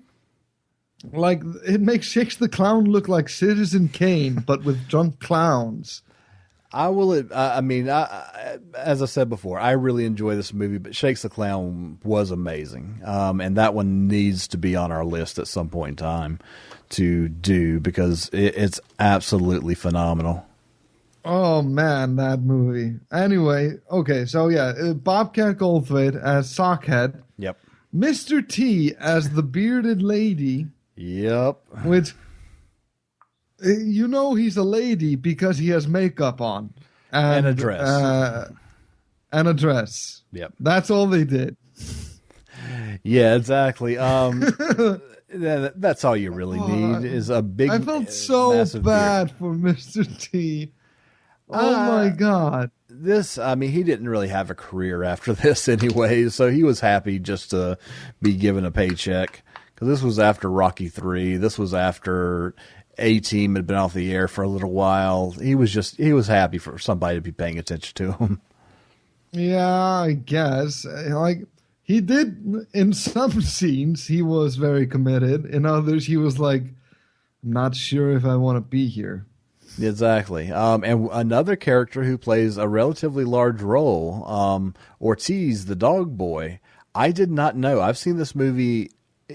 like, it makes Shakes the Clown look like Citizen Kane, but with drunk clowns. I will. I mean, as I said before, I really enjoy this movie, but Shakes the Clown was amazing, and that one needs to be on our list at some point in time to do because it's absolutely phenomenal. Oh man, that movie. Anyway, okay, so yeah, Bobcat Goldthwait as Sockhead. Yep. Mr. T as the bearded lady. Yep. Which, you know, he's a lady because he has makeup on And a dress. And a dress. Yep. That's all they did. Yeah, exactly. That's all you really need is a big. I felt so bad beard. for Mr. T. Oh my God. I mean, he didn't really have a career after this anyway, so he was happy just to be given a paycheck. Because this was after Rocky III. This was after A-Team had been off the air for a little while. He was happy for somebody to be paying attention to him. Yeah, I guess. Like, he did, in some scenes, he was very committed. In others, he was like, I'm not sure if I want to be here. Exactly. And another character who plays a relatively large role, Ortiz, the dog boy, I did not know. I've seen this movie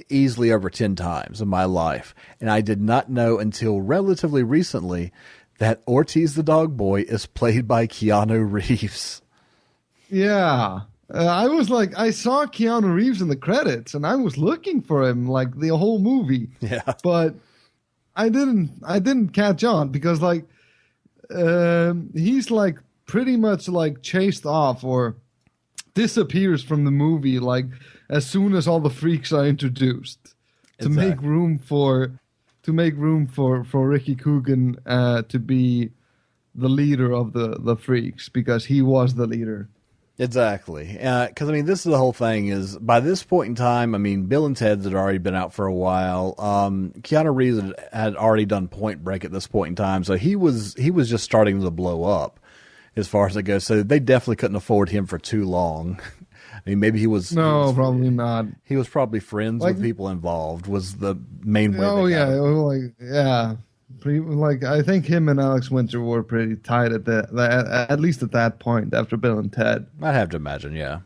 easily over 10 times in my life, and I did not know until relatively recently that Ortiz, the dog boy, is played by Keanu Reeves. Yeah. I was like, I saw Keanu Reeves in the credits, and I was looking for him like the whole movie. Yeah. But I didn't catch on because like he's like pretty much like chased off or disappears from the movie like as soon as all the freaks are introduced to make room for Ricky Coogan to be the leader of the freaks because he was the leader. Exactly. Because, I mean, this is the whole thing is, by this point in time, I mean, Bill and Ted's had already been out for a while. Keanu Reeves had already done Point Break at this point in time, so he was just starting to blow up as far as it goes. So they definitely couldn't afford him for too long. I mean, maybe he was... No, probably not. He was probably friends with people involved, was the main way. Oh, yeah. Yeah. Like, I think him and Alex Winter were pretty tight at least at that point after Bill and Ted. I'd have to imagine, yeah.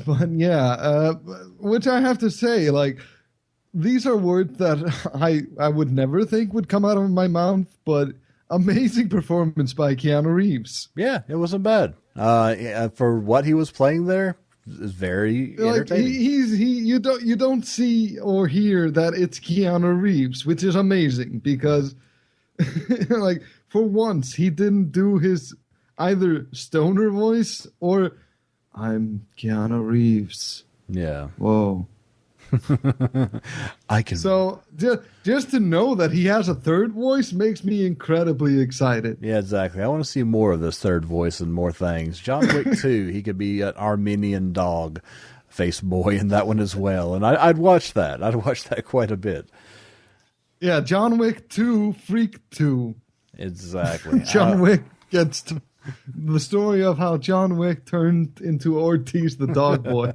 But yeah, which I have to say, like, these are words that I would never think would come out of my mouth, but amazing performance by Keanu Reeves. Yeah, it wasn't bad. For what he was playing there, is very entertaining. You don't see or hear that it's Keanu Reeves, which is amazing because, like, for once he didn't do his either stoner voice or I'm Keanu Reeves. Yeah. Whoa. I can. So just to know that he has a third voice makes me incredibly excited. Yeah, exactly. I want to see more of this third voice and more things. John Wick 2, he could be an Armenian dog face boy in that one as well. And I'd watch that. I'd watch that quite a bit. Yeah, John Wick 2, Freak 2. Exactly. John Wick gets to... The story of how John Wick turned into Ortiz the dog boy.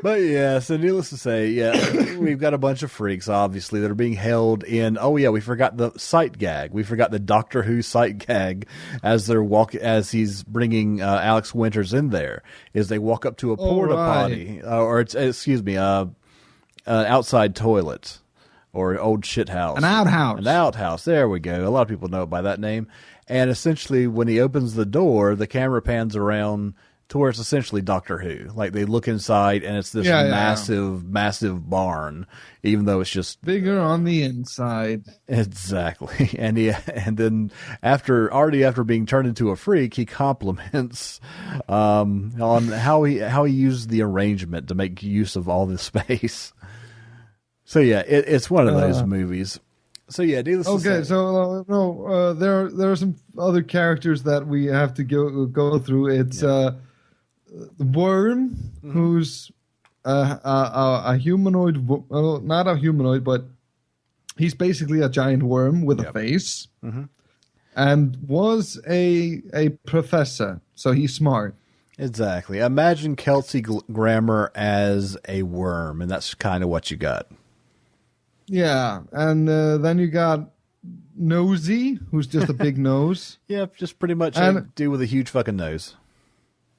But yeah, so needless to say, yeah, we've got a bunch of freaks, obviously, that are being held in. Oh yeah, we forgot the sight gag. We forgot the Doctor Who sight gag as as he's bringing Alex Winters in there. Is they walk up to a porta potty, outside toilet. Or old shit house. An outhouse. An outhouse. There we go. A lot of people know it by that name. And essentially, when he opens the door, the camera pans around to where it's essentially Doctor Who. Like, they look inside, and it's this massive barn, even though it's just... bigger on the inside. Exactly. And then, after being turned into a freak, he compliments on how he used the arrangement to make use of all this space. So yeah, it's one of those movies. So yeah, needless to say. Okay, so there are some other characters that we have to go through. It's Worm, who's a humanoid, not a humanoid, but he's basically a giant worm with a face, and was a professor, so he's smart. Exactly. Imagine Kelsey Grammer as a worm, and that's kind of what you got. Yeah, and then you got Nosy, who's just a big nose. Yeah, just pretty much a dude with a huge fucking nose.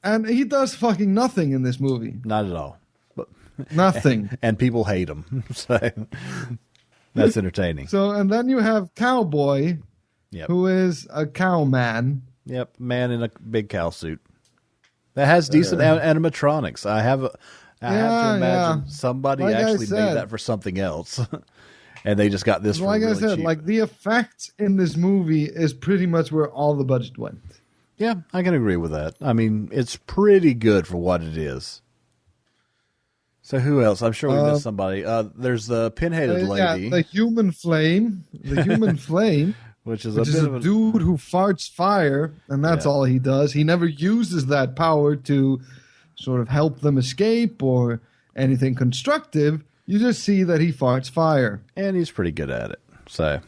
And he does fucking nothing in this movie. Not at all. But Nothing. and people hate him. So that's entertaining. So, and then you have Cowboy, Yep. who is a cow man. Yep, man in a big cow suit. That has decent animatronics. I have to imagine somebody Like I actually said. made that for something else. And they just got this for Like really I said, cheap. like the effects in this movie is pretty much where all the budget went. Yeah, I can agree with that. I mean, it's pretty good for what it is. So who else? I'm sure we missed somebody. There's the pinheaded lady. Yeah, the human flame. The human flame. Which is Which is a dude who farts fire, and that's all he does. He never uses that power to sort of help them escape or anything constructive. You just see that he farts fire. And he's pretty good at it. So.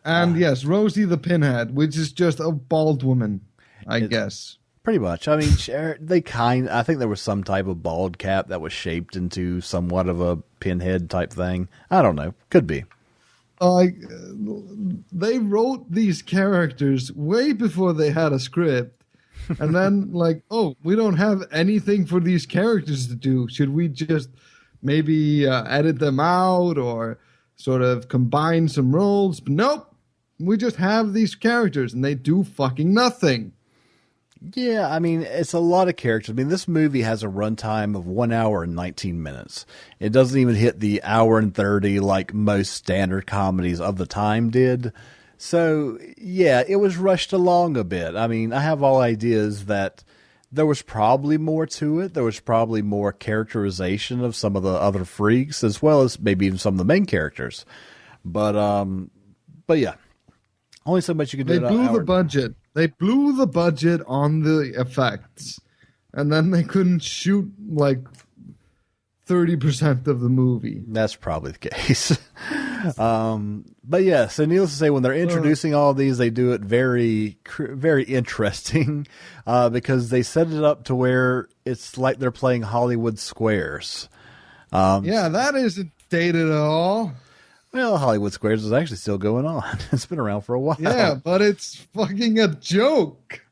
And yes, Rosie the Pinhead, which is just a bald woman, I guess. Pretty much. I mean, I think there was some type of bald cap that was shaped into somewhat of a pinhead type thing. I don't know. Could be. They wrote these characters way before they had a script. And then, we don't have anything for these characters to do. Should we just maybe edit them out or sort of combine some roles? But nope. We just have these characters and they do fucking nothing. Yeah, I mean, it's a lot of characters. I mean, this movie has a runtime of 1 hour and 19 minutes. It doesn't even hit the hour and 30 like most standard comedies of the time did. So, yeah, it was rushed along a bit. I mean, I have all ideas that there was probably more to it. There was probably more characterization of some of the other freaks, as well as maybe even some of the main characters. But yeah, only so much you can do. They blew the budget. They blew the budget on the effects, and then they couldn't shoot 30% of the movie. That's probably the case. But yeah, so needless to say, when they're introducing all these, they do it very, very interesting because they set it up to where it's like they're playing Hollywood Squares. Yeah, that isn't dated at all. Well, Hollywood Squares is actually still going on. It's been around for a while. Yeah, but it's fucking a joke.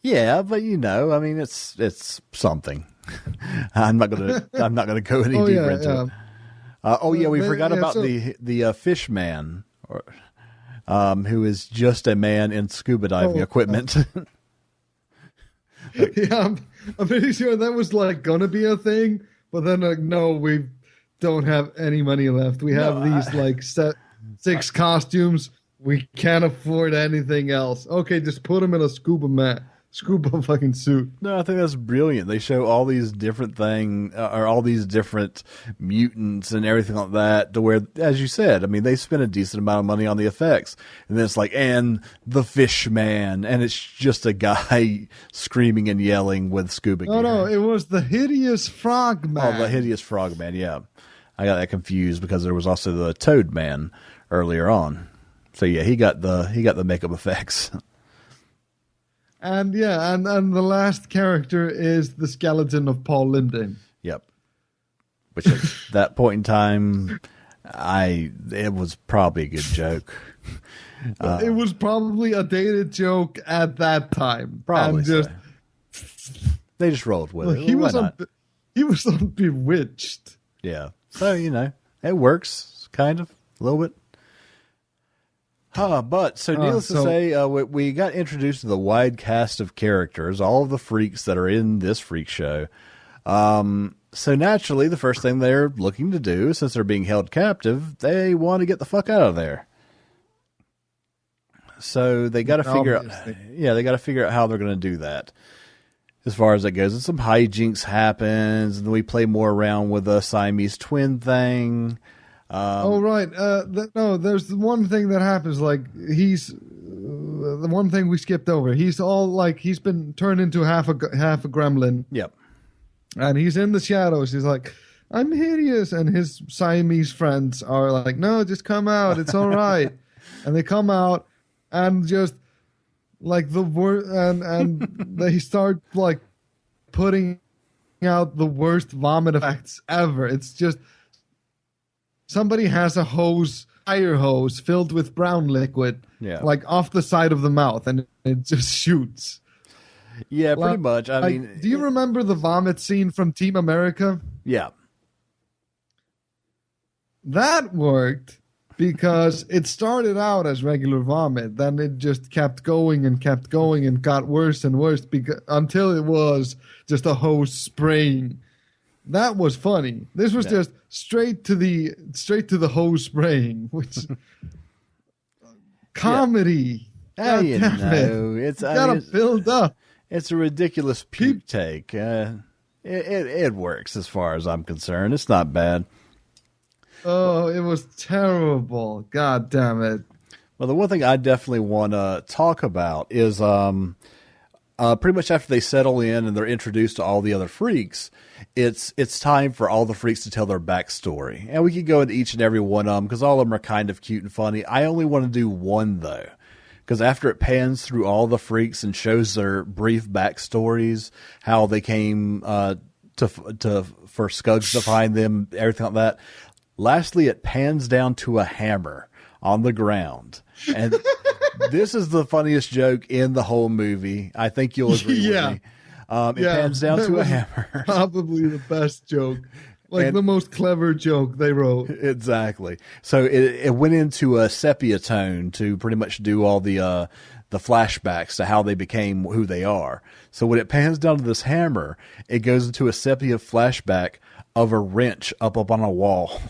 Yeah, but I mean, it's something. I'm not gonna go any deeper into it. We forgot about the fish man, who is just a man in scuba diving equipment. Yeah, I'm pretty sure that was gonna be a thing, but then no, we don't have any money left. We have these six costumes. We can't afford anything else. Okay, just put him in a scuba fucking suit. No, I think that's brilliant. They show all these different things, or all these different mutants and everything like that, to where, as you said, I mean, they spend a decent amount of money on the effects. And then it's and the fish man, and it's just a guy screaming and yelling with scuba gear. No, it was the hideous frog man. Oh, the hideous frog man, yeah. I got that confused because there was also the Toad Man earlier on. So yeah, he got the makeup effects. And and the last character is the skeleton of Paul Linden. Yep. Which at that point in time, it was probably a good joke. It was probably a dated joke at that time. Probably. And they just rolled with it. He was on Bewitched. Yeah. So, it works, kind of, a little bit. But, needless to say, we got introduced to the wide cast of characters, all of the freaks that are in this freak show. So, naturally, the first thing they're looking to do, since they're being held captive, they want to get the fuck out of there. So, they got to figure out... Yeah, they got to figure out how they're going to do that. As far as that goes, and some hijinks happens, and then we play more around with the Siamese twin thing. Right. There's one thing that happens. He's the one thing we skipped over. He's all he's been turned into half a gremlin. Yep. And he's in the shadows. He's like, I'm hideous, and his Siamese friends are like, no, just come out. It's all right. And they come out, and just. The worst, and they start putting out the worst vomit effects ever. It's just somebody has a hose fire hose filled with brown liquid, Yeah. like off the side of the mouth, and it just shoots. Yeah, pretty much. I mean, do you remember the vomit scene from Team America? yeah. That worked because it started out as regular vomit, then it just kept going and got worse and worse until it was just a hose spraying. That was funny. This was just straight to the hose spraying, which comedy. Yeah. You damn know, it. Gotta build up. It's a ridiculous puke take. It works as far as I'm concerned. It's not bad. Oh, it was terrible. God damn it. Well, the one thing I definitely want to talk about is pretty much after they settle in and they're introduced to all the other freaks, it's time for all the freaks to tell their backstory. And we could go into each and every one of them because all of them are kind of cute and funny. I only want to do one, though, because after it pans through all the freaks and shows their brief backstories, how they came for Scuggs to find them, everything like that. Lastly, it pans down to a hammer on the ground. And this is the funniest joke in the whole movie. I think you'll agree with me. It pans down to a hammer. Probably the best joke. The most clever joke they wrote. Exactly. So it went into a sepia tone to pretty much do all the flashbacks to how they became who they are. So when it pans down to this hammer, it goes into a sepia flashback of a wrench up on a wall.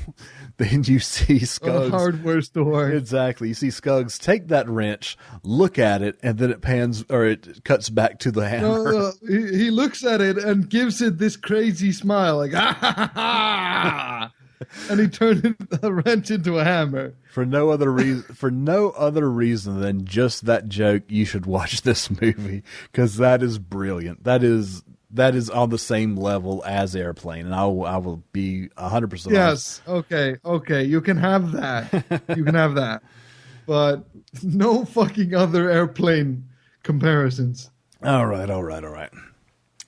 Then you see Scuggs. A hardware store. Exactly. You see Scuggs take that wrench, look at it, and then it cuts back to the hammer. He looks at it and gives it this crazy smile, like, ah, ha, ha, ha. And he turned the wrench into a hammer. For no other reason than just that joke, you should watch this movie because that is brilliant. That is on the same level as Airplane, and I will be 100% Yes. Okay. You can have that. But no fucking other Airplane comparisons. All right.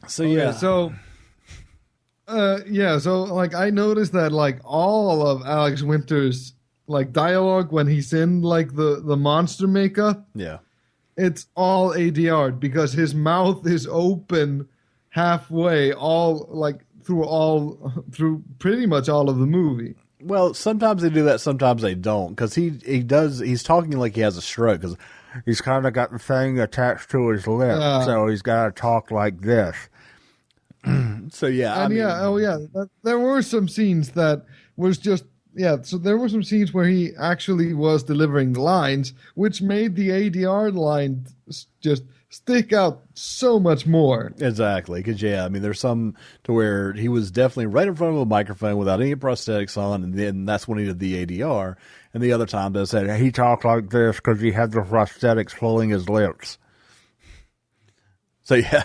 So yeah. So I noticed that all of Alex Winter's dialogue when he's in the monster makeup, yeah, it's all ADR because his mouth is open halfway through pretty much all of the movie. Well, sometimes they do that, sometimes they don't, because he's talking like he has a stroke because he's kind of got the thing attached to his lip, so he's got to talk like this. So yeah, there were some scenes that was just so there were some scenes where he actually was delivering the lines, which made the ADR line just stick out so much more. Exactly, because there's some to where he was definitely right in front of a microphone without any prosthetics on, and then that's when he did the ADR. And the other time they said he talked like this because he had the prosthetics pulling his lips. So yeah,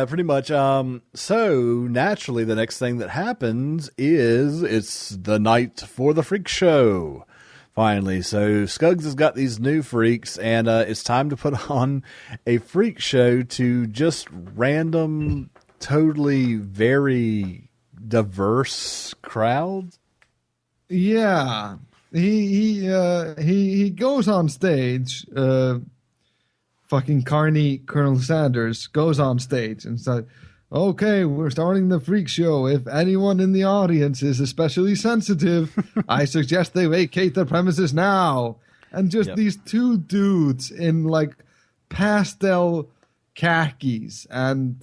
pretty much. So naturally, the next thing that happens is it's the night for the freak show. Finally, so Scuggs has got these new freaks, and it's time to put on a freak show to just random, totally very diverse crowds. Yeah, he goes on stage. Fucking Carney, Colonel Sanders goes on stage and said, "Okay, we're starting the freak show. If anyone in the audience is especially sensitive, I suggest they vacate the premises now." And just these two dudes in pastel khakis and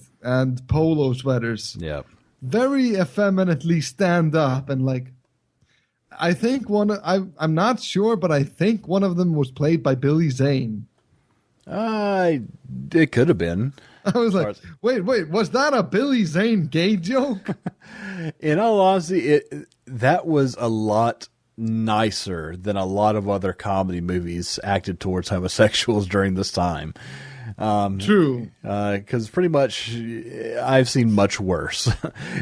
polo sweaters, very effeminately stand up and I think I'm not sure, but I think one of them was played by Billy Zane. It could have been. I was like, wait, was that a Billy Zane gay joke? In all honesty, that was a lot nicer than a lot of other comedy movies acted towards homosexuals during this time. True. Because pretty much I've seen much worse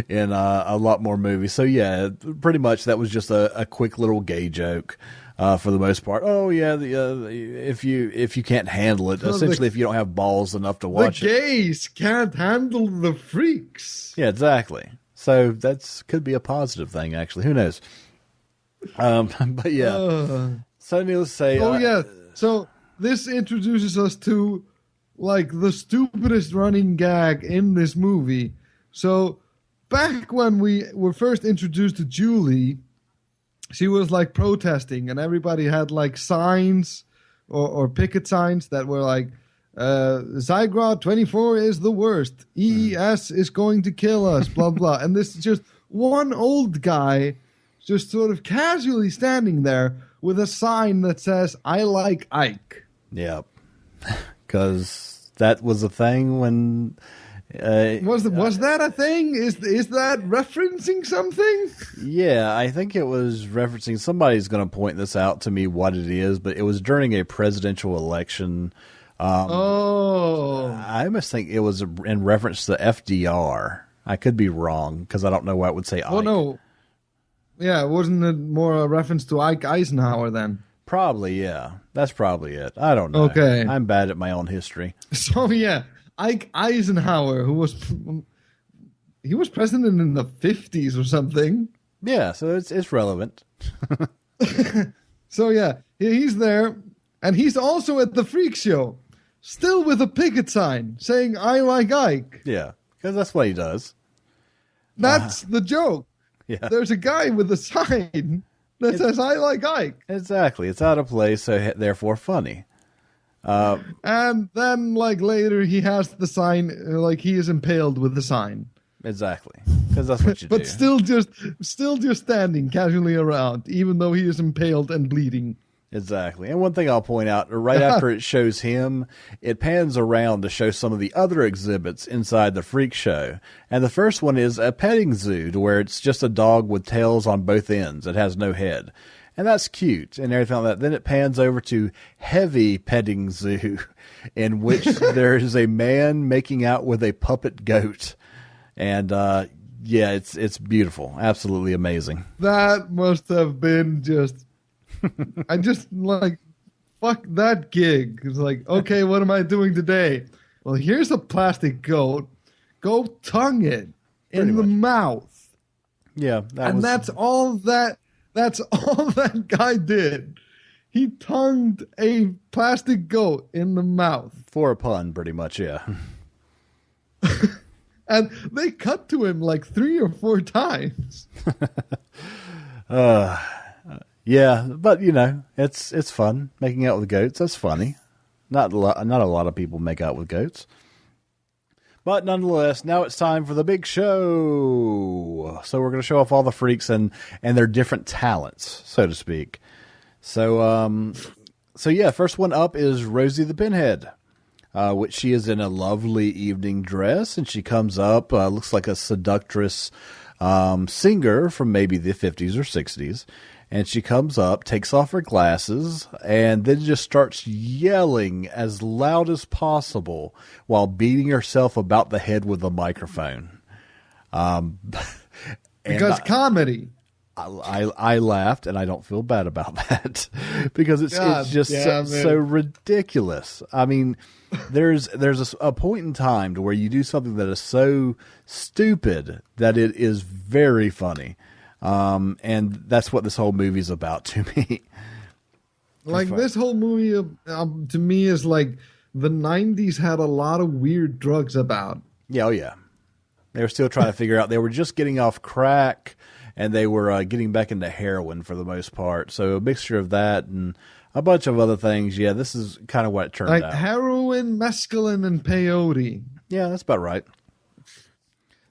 in a lot more movies. So yeah, pretty much that was just a quick little gay joke. For the most part, if you can't handle it, essentially, if you don't have balls enough to watch the gays can't handle the freaks. Yeah, exactly. So could be a positive thing, actually. Who knows? But yeah. So needless to say. Yeah. So this introduces us to like the stupidest running gag in this movie. So back when we were first introduced to Julie, she was like protesting, and everybody had like signs or picket signs that were like, Zygrod 24 is the worst. EES is going to kill us, blah, blah. And this is just one old guy just sort of casually standing there with a sign that says, I like Ike. Yeah. Because that was a thing when... was that a thing? Is that referencing something? Yeah, I think it was referencing... Somebody's going to point this out to me what it is, but it was during a presidential election... I must think it was in reference to FDR. I could be wrong because I don't know why it would say Ike. Oh, no. Yeah, wasn't it more a reference to Ike Eisenhower then? Probably, yeah. That's probably it. I don't know. Okay. I'm bad at my own history. So, yeah, Ike Eisenhower, he was president in the 50s or something. Yeah, so it's relevant. So, yeah, he's there, and he's also at the freak show. Still with a picket sign saying, I like Ike. Yeah, because that's what he does. That's the joke. Yeah. There's a guy with a sign that says, I like Ike. Exactly. It's out of place, so therefore funny. And then, like, later he has the sign, like, he is impaled with the sign. Exactly. Because that's what you but do. still just standing casually around, even though he is impaled and bleeding. Exactly. And one thing I'll point out, right after it shows him, it pans around to show some of the other exhibits inside the freak show. And the first one is a petting zoo, to where it's just a dog with tails on both ends. It has no head. And that's cute and everything like that. Then it pans over to heavy petting zoo, in which there is a man making out with a puppet goat. And, yeah, it's beautiful. Absolutely amazing. That must have been just... I just like, fuck that gig. It's like, okay, what am I doing today? Well, here's a plastic goat. Go tongue it in the mouth. Yeah, that's all that guy did. He tongued a plastic goat in the mouth. For a pun, pretty much, yeah. And they cut to him like 3 or 4 times. Yeah, but you know, it's fun making out with goats. That's funny. Not a lot of people make out with goats. But nonetheless, now it's time for the big show. So we're going to show off all the freaks and their different talents, so to speak. So yeah, first one up is Rosie the Pinhead, which she is in a lovely evening dress, and she comes up, looks like a seductress singer from maybe the 50s or 60s. And she comes up, takes off her glasses, and then just starts yelling as loud as possible while beating herself about the head with a microphone. Because comedy. I laughed, and I don't feel bad about that because it's just so ridiculous. I mean, there's a point in time to where you do something that is so stupid that it is very funny. And that's what this whole movie is about to me. Like this whole movie to me is like the 90s had a lot of weird drugs about. Yeah, oh yeah. They were still trying to figure out. They were just getting off crack, and they were getting back into heroin for the most part. So a mixture of that and a bunch of other things. Yeah, this is kind of what it turned out. Like heroin, mescaline, and peyote. Yeah, that's about right.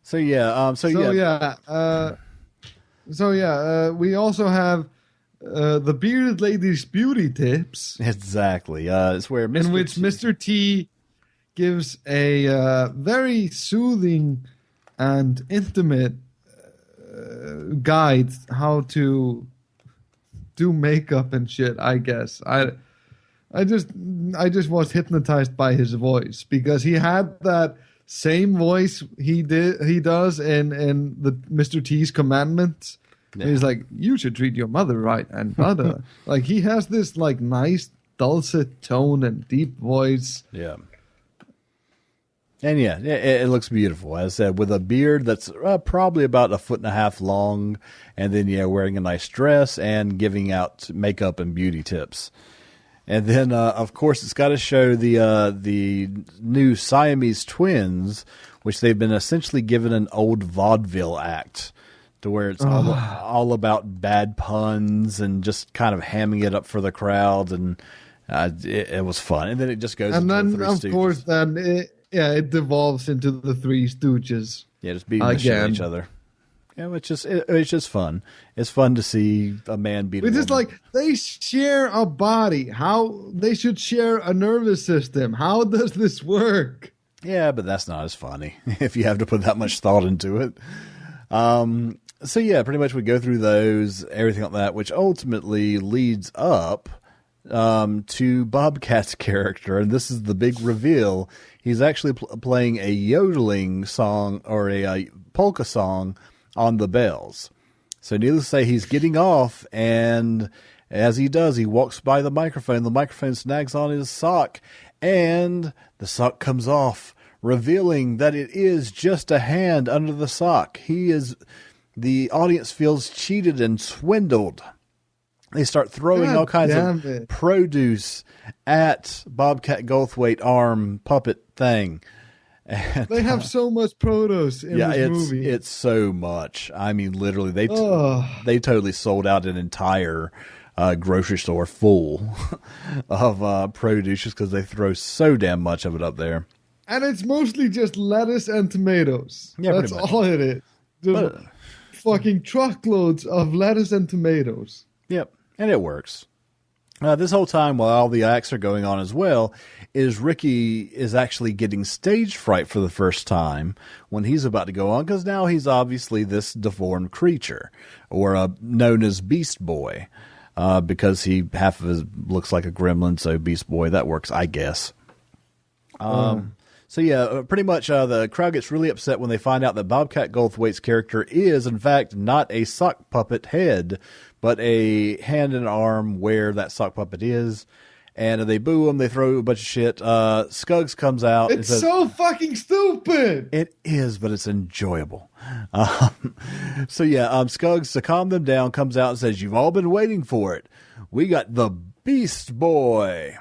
So yeah, we also have the Bearded Lady's Beauty Tips. Exactly. It's where in which Mr. T gives a very soothing and intimate guide how to do makeup and shit. I guess I just was hypnotized by his voice because he had that same voice he does in the Mr. T's Commandments. Yeah. He's like, you should treat your mother right and blah. Like he has this like nice dulcet tone and deep voice. Yeah. And yeah, it looks beautiful. As I said, with a beard that's probably about 1.5 feet long, and then wearing a nice dress and giving out makeup and beauty tips. And then, of course, it's got to show the new Siamese twins, which they've been essentially given an old vaudeville act, to where it's all about bad puns and just kind of hamming it up for the crowd, and it was fun. And then it just goes. And into then, the Three of Stooges. course, it devolves into the Three Stooges. Yeah, just beating the shit out of each other. Yeah, it's just fun. It's fun to see a man beat a woman. It's just like they share a body. How they should share a nervous system. How does this work? Yeah, but that's not as funny if you have to put that much thought into it. So yeah, pretty much we go through those, everything like that, which ultimately leads up to Bobcat's character, and this is the big reveal. He's actually playing a yodeling song or a polka song on the bells. So needless to say, he's getting off, and as he does, he walks by the microphone. The microphone snags on his sock, and the sock comes off, revealing that it is just a hand under the sock. The audience feels cheated and swindled. They start throwing all kinds of produce at Bobcat Goldthwait arm puppet thing. And, they have so much produce in this movie. It's so much. I mean, literally, they totally sold out an entire grocery store full of produce just because they throw so damn much of it up there. And it's mostly just lettuce and tomatoes. Yeah, that's all it is. Just fucking truckloads of lettuce and tomatoes. Yep, and it works. This whole time, while all the acts are going on as well, Ricky is actually getting stage fright for the first time when he's about to go on, because now he's obviously this deformed creature, or known as Beast Boy, because half of his looks like a gremlin, so Beast Boy, that works, I guess. So yeah, pretty much the crowd gets really upset when they find out that Bobcat Goldthwait's character is, in fact, not a sock puppet head, but a hand and arm where that sock puppet is. And they boo him, they throw a bunch of shit. Scuggs comes out. It's so fucking stupid! It is, but it's enjoyable. So yeah, Scuggs, to calm them down, comes out and says, "You've all been waiting for it. We got the Beast Boy."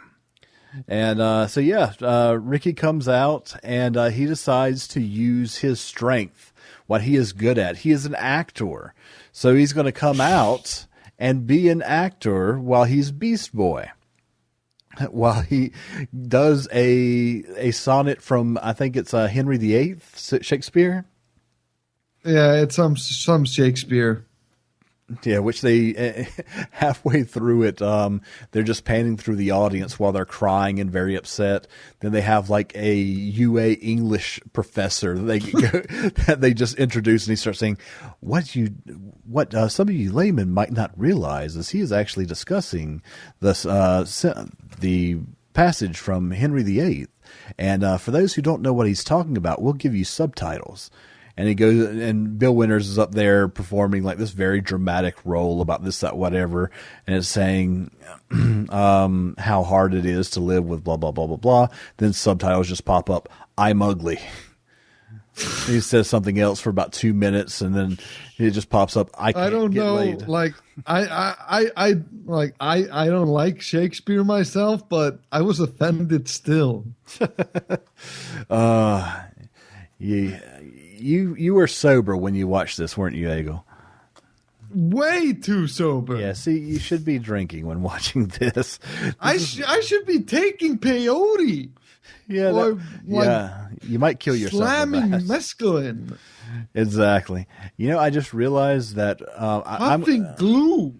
And so yeah, Ricky comes out and he decides to use his strength, what he is good at. He is an actor. So he's going to come out and be an actor while he's Beast Boy. While he does a sonnet from, I think it's Henry VIII, Shakespeare. Yeah, it's some Shakespeare. Yeah, which they halfway through it, they're just panning through the audience while they're crying and very upset. Then they have like a UA English professor that they just introduce, and he starts saying, "What some of you laymen might not realize is he is actually discussing this the passage from Henry VIII, and for those who don't know what he's talking about, we'll give you subtitles." And he goes, and Bill Winters is up there performing like this very dramatic role about this, that, whatever. And it's saying how hard it is to live with blah, blah, blah, blah, blah. Then subtitles just pop up. "I'm ugly." He says something else for about 2 minutes, and then it just pops up. I don't get know. Laid. Like I don't like Shakespeare myself, but I was offended still. You were sober when you watched this, weren't you, Egil? Way too sober. Yeah, see, you should be drinking when watching this. I should be taking peyote. Yeah, or you might kill yourself. Slamming mescaline. Exactly. I just realized that I'm glue.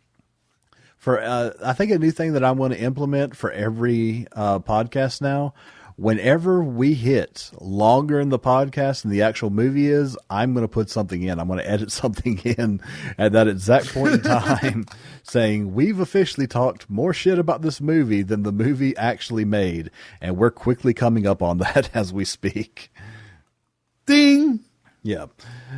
I think a new thing that I'm going to implement for every podcast now. Whenever we hit longer in the podcast than the actual movie is, I'm going to put something in. I'm going to edit something in at that exact point in time saying, "We've officially talked more shit about this movie than the movie actually made." And we're quickly coming up on that as we speak. Ding! Yeah.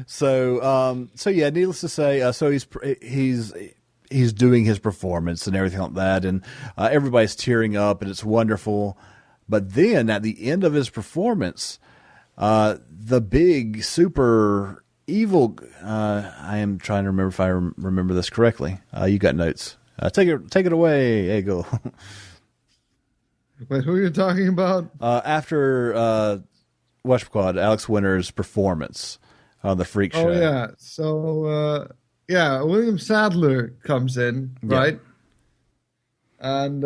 So yeah, needless to say, so he's doing his performance and everything like that. And everybody's tearing up and it's wonderful. But then at the end of his performance, The big super evil. I am trying to remember if I remember this correctly. You got notes. Take it away, Egil. Wait, who are you talking about? After whatchamacallit, Alex Winter's performance on the Freak Show. Oh yeah. So William Sadler comes in, right? And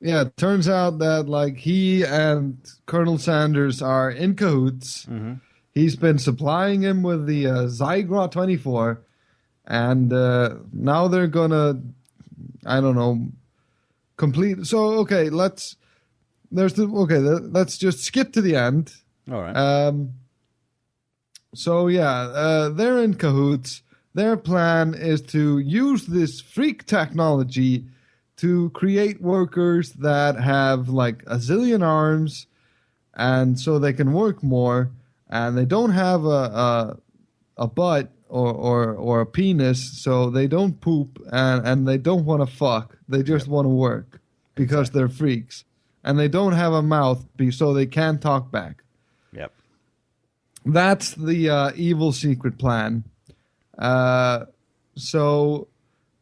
it turns out that like he and Colonel Sanders are in cahoots. Mm-hmm. He's been supplying him with the Zygrot 24, and now they're gonna, I don't know, complete. So okay, let's just skip to the end. All right. They're in cahoots. Their plan is to use this freak technology to create workers that have like a zillion arms, and so they can work more, and they don't have a butt or a penis, so they don't poop, and they don't want to fuck. They just want to work because they're freaks, and they don't have a mouth, so they can't talk back. Yep. That's the evil secret plan. So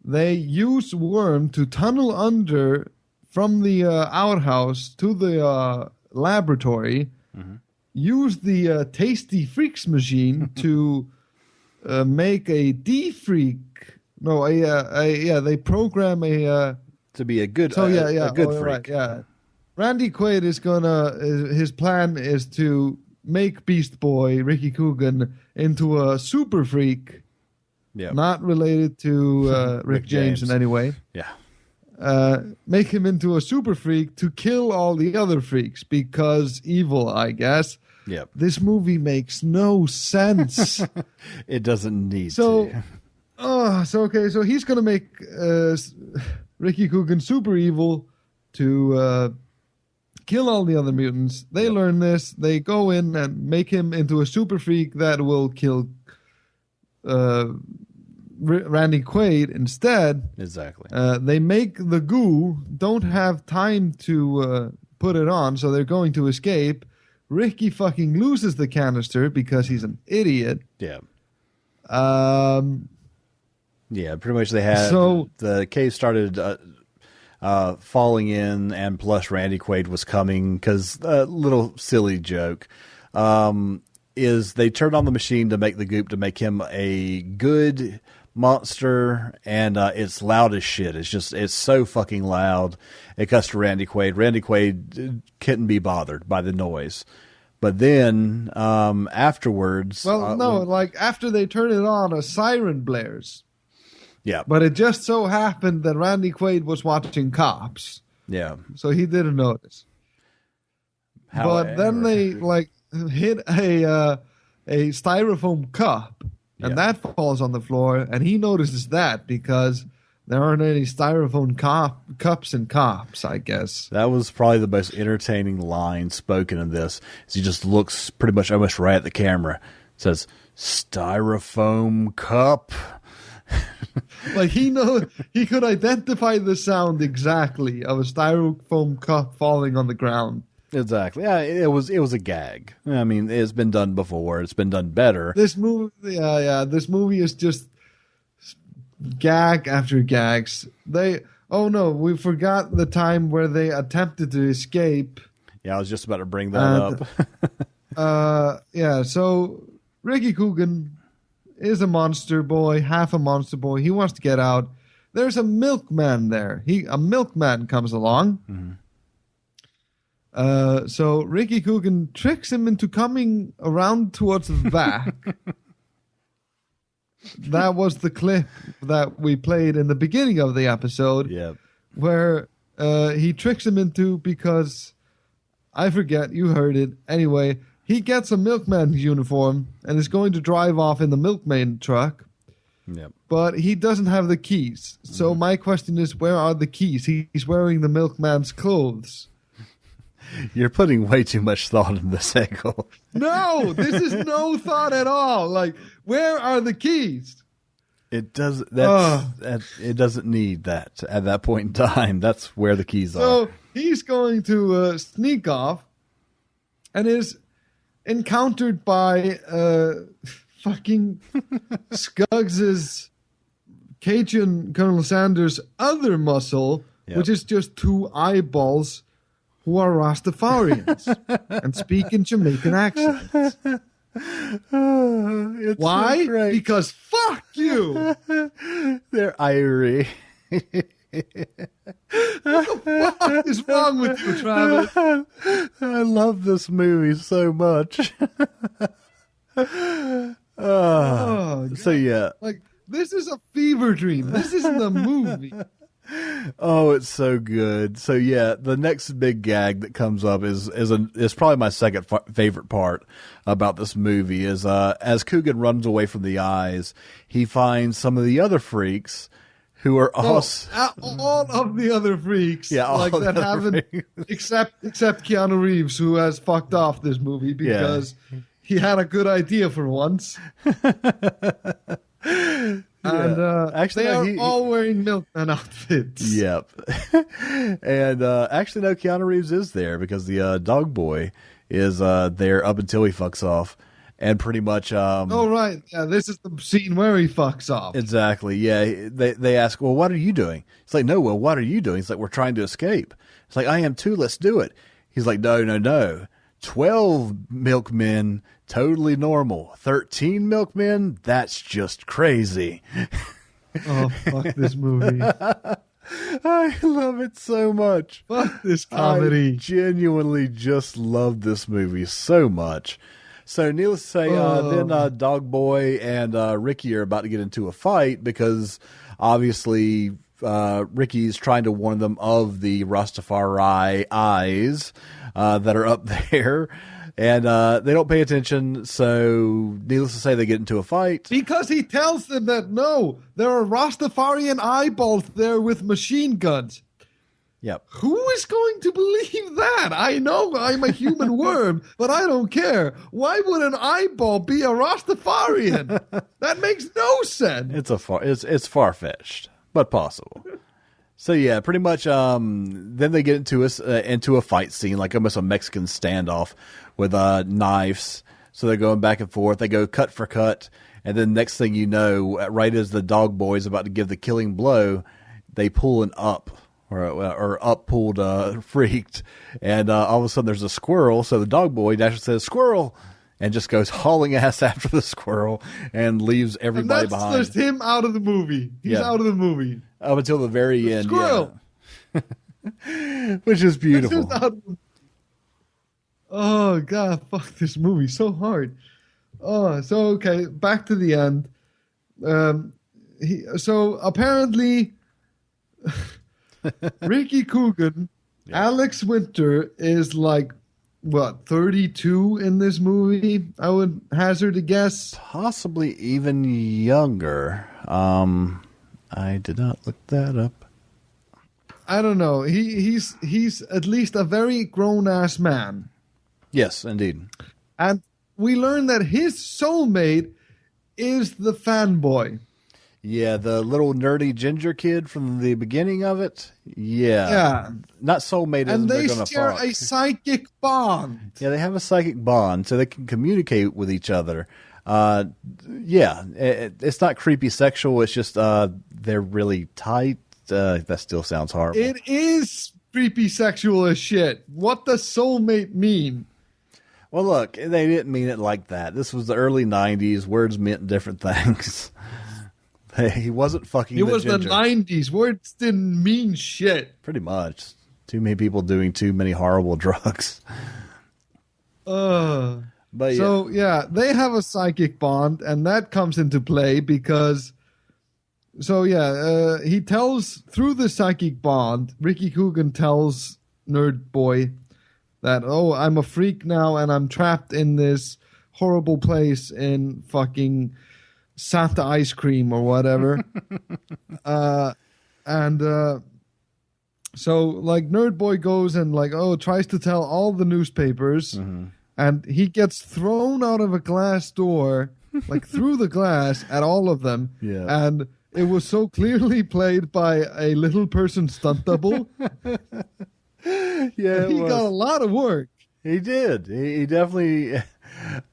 they use Worm to tunnel under from the outhouse to the laboratory, use the Tasty Freaks machine to make a D-Freak. No, they program a... to be a good a good freak. Right, yeah. Randy Quaid is his plan is to make Beast Boy, Ricky Coogan, into a super freak. Yeah. Not related to Rick James in any way. Yeah. Make him into a super freak to kill all the other freaks because evil, I guess. Yep. This movie makes no sense. It doesn't need to. So he's going to make Ricky Coogan super evil to kill all the other mutants. They learn this. They go in and make him into a super freak that will kill Randy Quaid instead. Exactly. They make the goo, don't have time to put it on, so they're going to escape. Ricky fucking loses the canister because he's an idiot. Yeah. Yeah, pretty much they had the cave started falling in, and plus Randy Quaid was coming because a little silly joke is they turned on the machine to make the goop to make him a good monster, and it's loud as shit. It's so fucking loud. It cuts to Randy Quaid. Randy Quaid couldn't be bothered by the noise. But then afterwards... after they turn it on, a siren blares. Yeah. But it just so happened that Randy Quaid was watching Cops. Yeah. So he didn't notice. However, but then they hit a styrofoam cup, and that falls on the floor, and he notices that because there aren't any styrofoam cups in Cops, I guess. That was probably the most entertaining line spoken in this. Is he just looks pretty much almost right at the camera. Says, styrofoam cup. Like he could identify the sound exactly of a styrofoam cup falling on the ground. Exactly. Yeah, it was a gag. I mean, it's been done before. It's been done better. This movie, this movie is just gag after gags. We forgot the time where they attempted to escape. Yeah, I was just about to bring that up. So Ricky Coogan is a monster boy, half a monster boy. He wants to get out. There's a milkman there. A milkman comes along. Mm-hmm. So Ricky Coogan tricks him into coming around towards the back. That was the clip that we played in the beginning of the episode. Yep. Where he tricks him into, because I forget, you heard it. Anyway, he gets a milkman's uniform and is going to drive off in the milkman truck. Yep. But he doesn't have the keys. So my question is, where are the keys? He's wearing the milkman's clothes. You're putting way too much thought in this, Egil. No, this is no thought at all. Like, where are the keys? It does. It doesn't need that at that point in time. That's where the keys are. So he's going to sneak off, and encountered by fucking Scuggs's Cajun Colonel Sanders' other muscle, Yep. which is just two eyeballs who are Rastafarians and speak in Jamaican accents. It's Why? so great. Because fuck you. They're Irie. What is wrong with you, Travis? I love this movie so much. Oh, So yeah. like, this is a fever dream. This isn't a movie. Oh, it's so good. So yeah, the next big gag that comes up is probably my second favorite part about this movie is as Coogan runs away from the eyes, he finds some of the other freaks who are also All of the other freaks, Yeah, all like the that other haven't, freaks. except Keanu Reeves, who has fucked off this movie because he had a good idea for once. And Actually, they no, are all wearing milkman outfits. Yep. And actually, no, Keanu Reeves is there because the dog boy is there up until he fucks off. And pretty much... Oh, right. Yeah, this is the scene where he fucks off. Exactly. Yeah. They ask, well, what are you doing? It's like, no, well, what are you doing? It's like, we're trying to escape. It's like, I am too. Let's do it. He's like, no. 12 milkmen, totally normal. 13 milkmen, that's just crazy. Oh, fuck this movie. I love it so much. Fuck this I comedy. genuinely just love this movie so much. So needless to say, then Dog Boy and Ricky are about to get into a fight because obviously Ricky's trying to warn them of the Rastafari eyes that are up there. And they don't pay attention, so needless to say, they get into a fight. Because he tells them that, no, there are Rastafarian eyeballs there with machine guns. Yep. Who is going to believe that? I know I'm a human worm, but I don't care. Why would an eyeball be a Rastafarian? That makes no sense. It's far-fetched, but possible. So yeah, pretty much. Then they get into a fight scene, like almost a Mexican standoff with knives. So they're going back and forth. They go cut for cut, and then next thing you know, right as the dog boy is about to give the killing blow, they pull an up or up pulled freaked, and all of a sudden there's a squirrel. So the dog boy naturally says squirrel, and just goes hauling ass after the squirrel and leaves everybody And that's behind. just him out of the movie. He's Yeah. out of the movie. Up until the very end, Squirrel. yeah. Which is beautiful. Just out of the- Oh god, fuck this movie so hard. Oh, so okay, back to the end. So apparently, Ricky Coogan, Alex Winter is like what 32 in this movie. I would hazard a guess. Possibly even younger. I did not look that up. I don't know. He's at least a very grown ass man. Yes, indeed. And we learn that his soulmate is the fanboy. Yeah, the little nerdy ginger kid from the beginning of it. Yeah. Yeah. Not soulmate, And they're they gonna share fuck. a psychic bond. Yeah, they have a psychic bond, so they can communicate with each other. Yeah, it's not creepy sexual. It's just they're really tight. That still sounds horrible. It is creepy sexual as shit. What does soulmate mean? Well, look, they didn't mean it like that. This was the early 90s. Words meant different things. He wasn't fucking It the was ginger. the 90s. Words didn't mean shit. Pretty much. Too many people doing too many horrible drugs. But yeah. So, yeah, they have a psychic bond, and that comes into play because... So, yeah, he tells... Through the psychic bond, Ricky Coogan tells Nerd Boy that, oh, I'm a freak now, and I'm trapped in this horrible place in fucking Santa ice cream or whatever. So, like, Nerd Boy goes and, like, tries to tell all the newspapers... Mm-hmm. And he gets thrown out of a glass door, like through the glass at all of them. Yeah. And it was so clearly played by a little person stunt double. Yeah, He got a lot of work. He did. He definitely.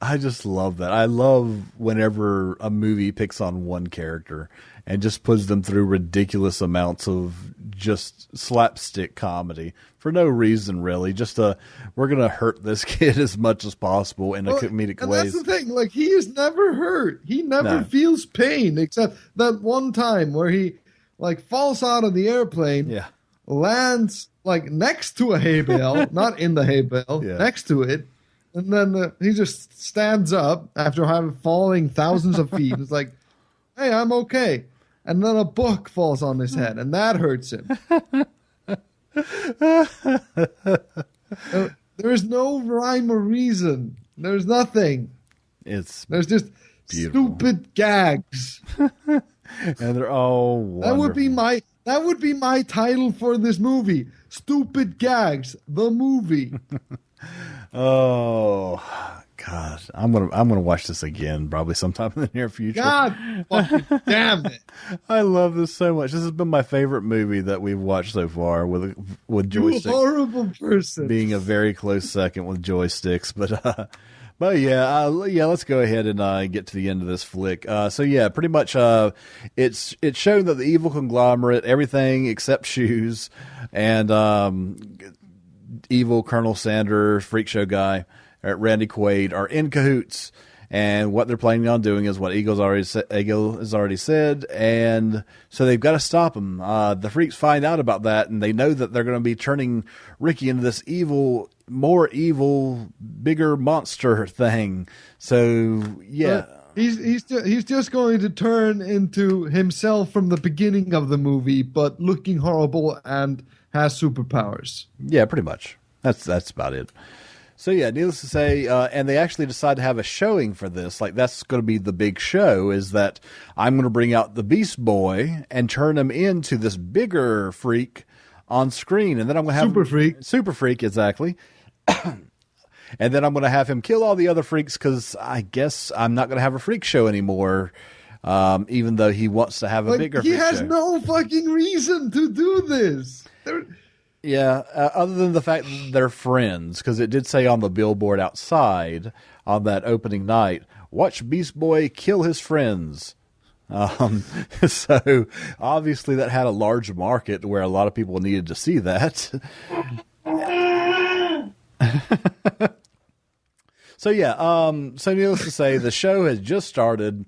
I just love that. I love whenever a movie picks on one character and just puts them through ridiculous amounts of just slapstick comedy for no reason, really. Just we're going to hurt this kid as much as possible in a comedic and way. That's the thing. Like, he is never hurt. He never feels pain, except that one time where he like falls out of the airplane, lands like next to a hay bale, not in the hay bale, next to it. And then he just stands up after having falling thousands of feet. It's like, hey, I'm okay. And then a book falls on his head, and that hurts him. There is no rhyme or reason. There's nothing. There's just beautiful. Stupid gags. And they're all wonderful. That would be my title for this movie. Stupid Gags, the movie. Oh God, I'm gonna watch this again probably sometime in the near future. God fucking damn it! I love this so much. This has been my favorite movie that we've watched so far, with joysticks. You horrible person. Being a very close second with joysticks, but yeah, let's go ahead and get to the end of this flick. So yeah, pretty much, it's shown that the evil conglomerate, everything except shoes, and evil Colonel Sanders, freak show guy, Randy Quaid, are in cahoots, and what they're planning on doing is what Eagle has already said, and so they've got to stop him. The freaks find out about that, and they know that they're going to be turning Ricky into this more evil, bigger monster thing. So yeah, he's just going to turn into himself from the beginning of the movie, but looking horrible and has superpowers. Yeah, pretty much. That's about it. So yeah, needless to say, and they actually decide to have a showing for this. Like, that's going to be the big show, is that I'm going to bring out the Beast Boy and turn him into this bigger freak on screen, and then I'm going to have super freak, exactly. And then I'm going to have him kill all the other freaks, because I guess I'm not going to have a freak show anymore. Even though he wants to have a bigger freak show. He has no fucking reason to do this. Yeah, other than the fact that they're friends, because it did say on the billboard outside on that opening night, watch Beast Boy kill his friends. So obviously that had a large market where a lot of people needed to see that. So yeah, so needless to say, the show has just started.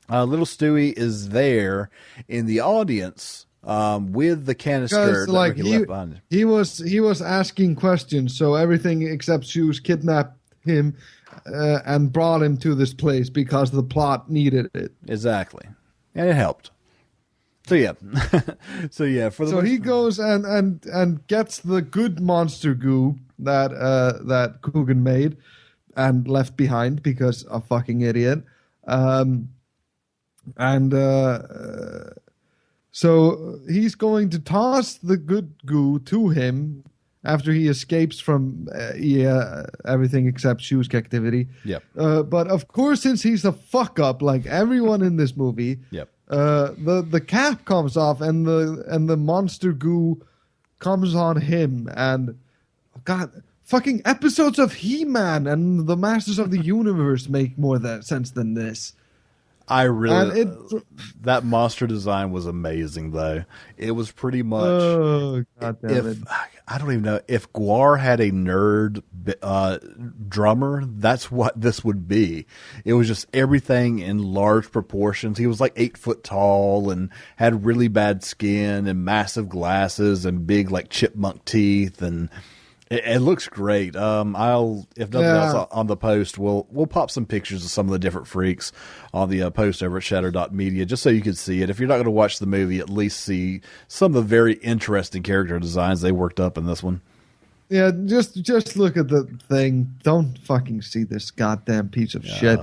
Little Stewie is there in the audience with the canister that like Ricky left behind. He was asking questions, so everything except shoes kidnapped him and brought him to this place because the plot needed it. Exactly, and it helped. So yeah, he goes and gets the good monster goo that Coogan made and left behind because a fucking idiot. So he's going to toss the good goo to him after he escapes from everything except shoes captivity. Yep. But of course, since he's a fuck up like everyone in this movie, yep. The cap comes off and the monster goo comes on him, and God, fucking episodes of He-Man and the Masters of the Universe make more sense than this. I really that monster design was amazing, though. It was pretty much. Oh, God damn it. I don't even know if Guar had a nerd drummer. That's what this would be. It was just everything in large proportions. He was like 8 foot tall and had really bad skin and massive glasses and big like chipmunk teeth, and it looks great. If nothing else on the post, we'll pop some pictures of some of the different freaks on the post over at shadow.media, just so you can see it. If you're not going to watch the movie, at least see some of the very interesting character designs they worked up in this one. Yeah, just look at the thing. Don't fucking see this goddamn piece of shit.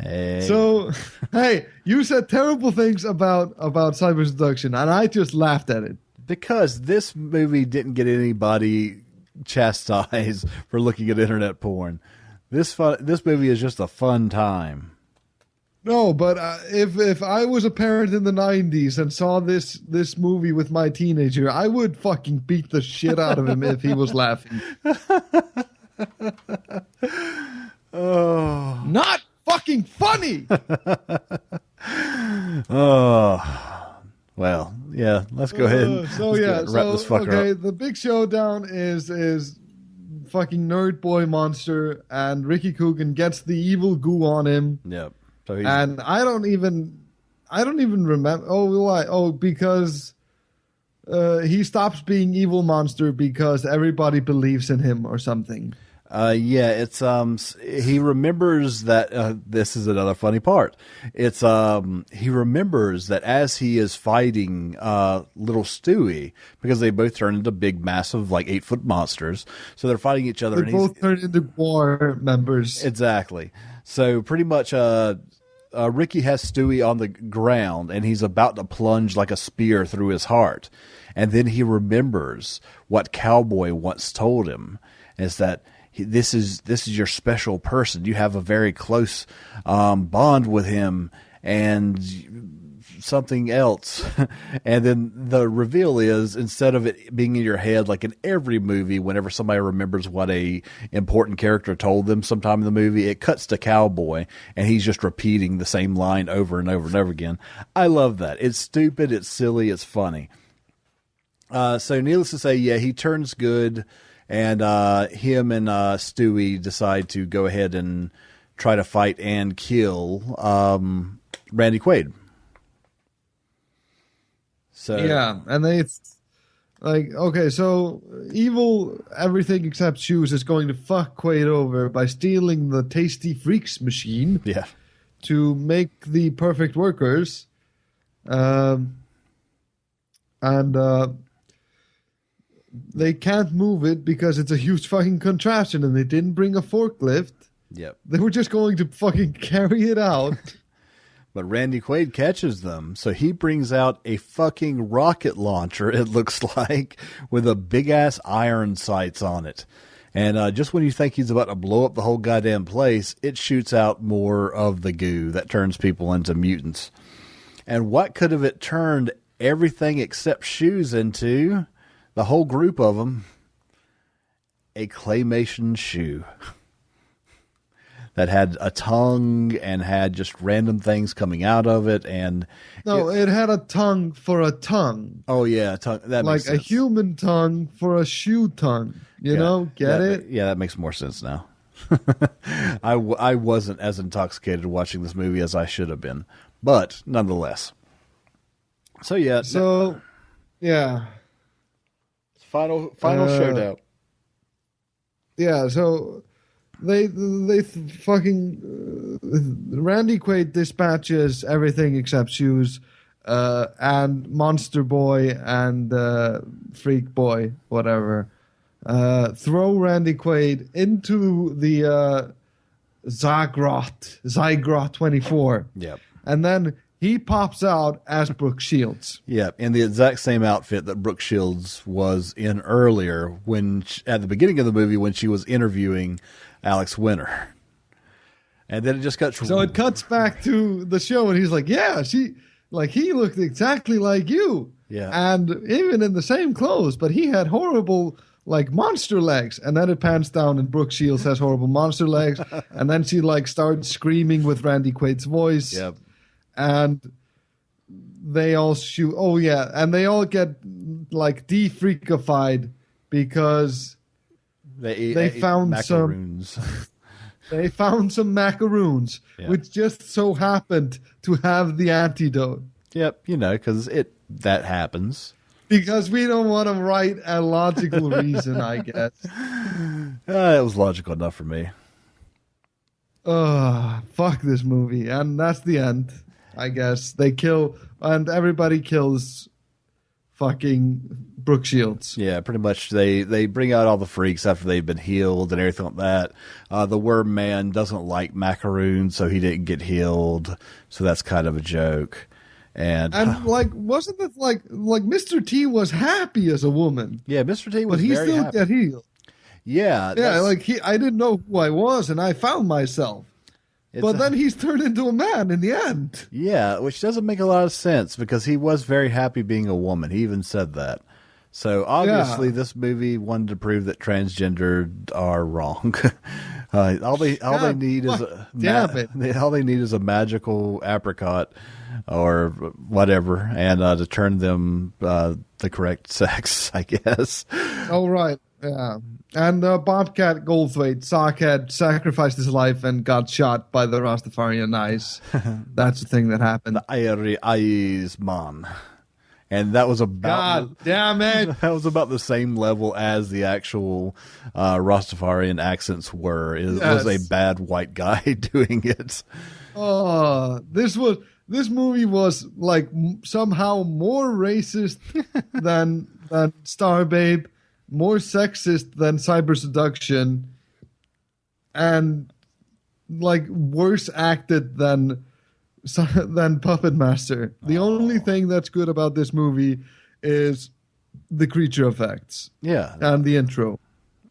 Hey. So, hey, you said terrible things about cyber seduction, and I just laughed at it. Because this movie didn't get anybody chastised for looking at internet porn. This movie is just a fun time. No, but if I was a parent in the 90s and saw this movie with my teenager, I would fucking beat the shit out of him if he was laughing. funny. Oh, well, yeah. Let's go ahead. And wrap this fucker up. The big showdown is fucking nerd boy monster, and Ricky Coogan gets the evil goo on him. Yep. So and I don't even remember. Oh, why? Oh, because he stops being evil monster because everybody believes in him or something. Yeah, it's he remembers that this is another funny part. It's he remembers that as he is fighting little Stewie, because they both turn into big, massive, like 8-foot monsters. So they're fighting each other. They both turn into war members. Exactly. So pretty much, Ricky has Stewie on the ground, and he's about to plunge like a spear through his heart, and then he remembers what Cowboy once told him, is that this is your special person. You have a very close bond with him, and something else. And then the reveal is, instead of it being in your head like in every movie, whenever somebody remembers what a important character told them sometime in the movie, it cuts to Cowboy, and he's just repeating the same line over and over and over again. I love that. It's stupid, it's silly, it's funny. So needless to say, yeah, he turns good. And him and Stewie decide to go ahead and try to fight and kill Randy Quaid. So yeah, and they like, okay, so evil everything except shoes is going to fuck Quaid over by stealing the Tasty Freaks machine. Yeah. To make the perfect workers, they can't move it because it's a huge fucking contraption, and they didn't bring a forklift. Yep. They were just going to fucking carry it out. But Randy Quaid catches them, so he brings out a fucking rocket launcher, it looks like, with a big-ass iron sights on it. And just when you think he's about to blow up the whole goddamn place, it shoots out more of the goo that turns people into mutants. And what could have it turned everything except shoes into? The whole group of them, a claymation shoe that had a tongue and had just random things coming out of it. And it had a tongue for a tongue. Oh yeah, tongue. That like makes sense. A human tongue for a shoe tongue. You know, get it? Yeah, that makes more sense now. I wasn't as intoxicated watching this movie as I should have been, but nonetheless. So yeah. Yeah. Final showdown. Yeah, so they fucking Randy Quaid dispatches everything except shoes, and Monster Boy and Freak Boy, whatever, throw Randy Quaid into the Zygrot 24. Yep. And then he pops out as Brooke Shields. Yeah, in the exact same outfit that Brooke Shields was in earlier, at the beginning of the movie when she was interviewing Alex Winter. And then it just cuts. So it cuts back to the show, and he's like, "Yeah, he looked exactly like you, yeah, and even in the same clothes, but he had horrible." Like monster legs, and then it pans down and Brooke Shields has horrible monster legs, and then she like starts screaming with Randy Quaid's voice. Yep. And they all shoot. Oh yeah, and they all get like de-freakified because they found macaroons. They found some macaroons, which just so happened to have the antidote. Yep, because that happens. Because we don't want to write a logical reason, I guess. It was logical enough for me. Fuck this movie. And that's the end, I guess. They kill, and everybody kills fucking Brooke Shields. Yeah, pretty much. They bring out all the freaks after they've been healed and everything like that. The Worm Man doesn't like macaroons, so he didn't get healed. So that's kind of a joke. And wasn't it like Mr. T was happy as a woman? Yeah, Mr. T was but he very still happy. got healed. Yeah, I didn't know who I was, and I found myself. But then he's turned into a man in the end. Yeah, which doesn't make a lot of sense because he was very happy being a woman. He even said that. So obviously, this movie wanted to prove that transgendered are wrong. All they need is damn it. all they need is a magical apricot or whatever, and to turn them the correct sex, I guess. Oh, right. Yeah. And Bobcat Goldthwait, Sockhead, sacrificed his life and got shot by the Rastafarian eyes. That's the thing that happened. The Airy Eyes Man. And that was about God damn it. That was about the same level as the actual Rastafarian accents were. It was a bad white guy doing it. Oh, this movie was like somehow more racist than Star Babe, more sexist than Cyber Seduction, and like worse acted than Puppet Master. The only thing that's good about this movie is the creature effects. Yeah. And the intro.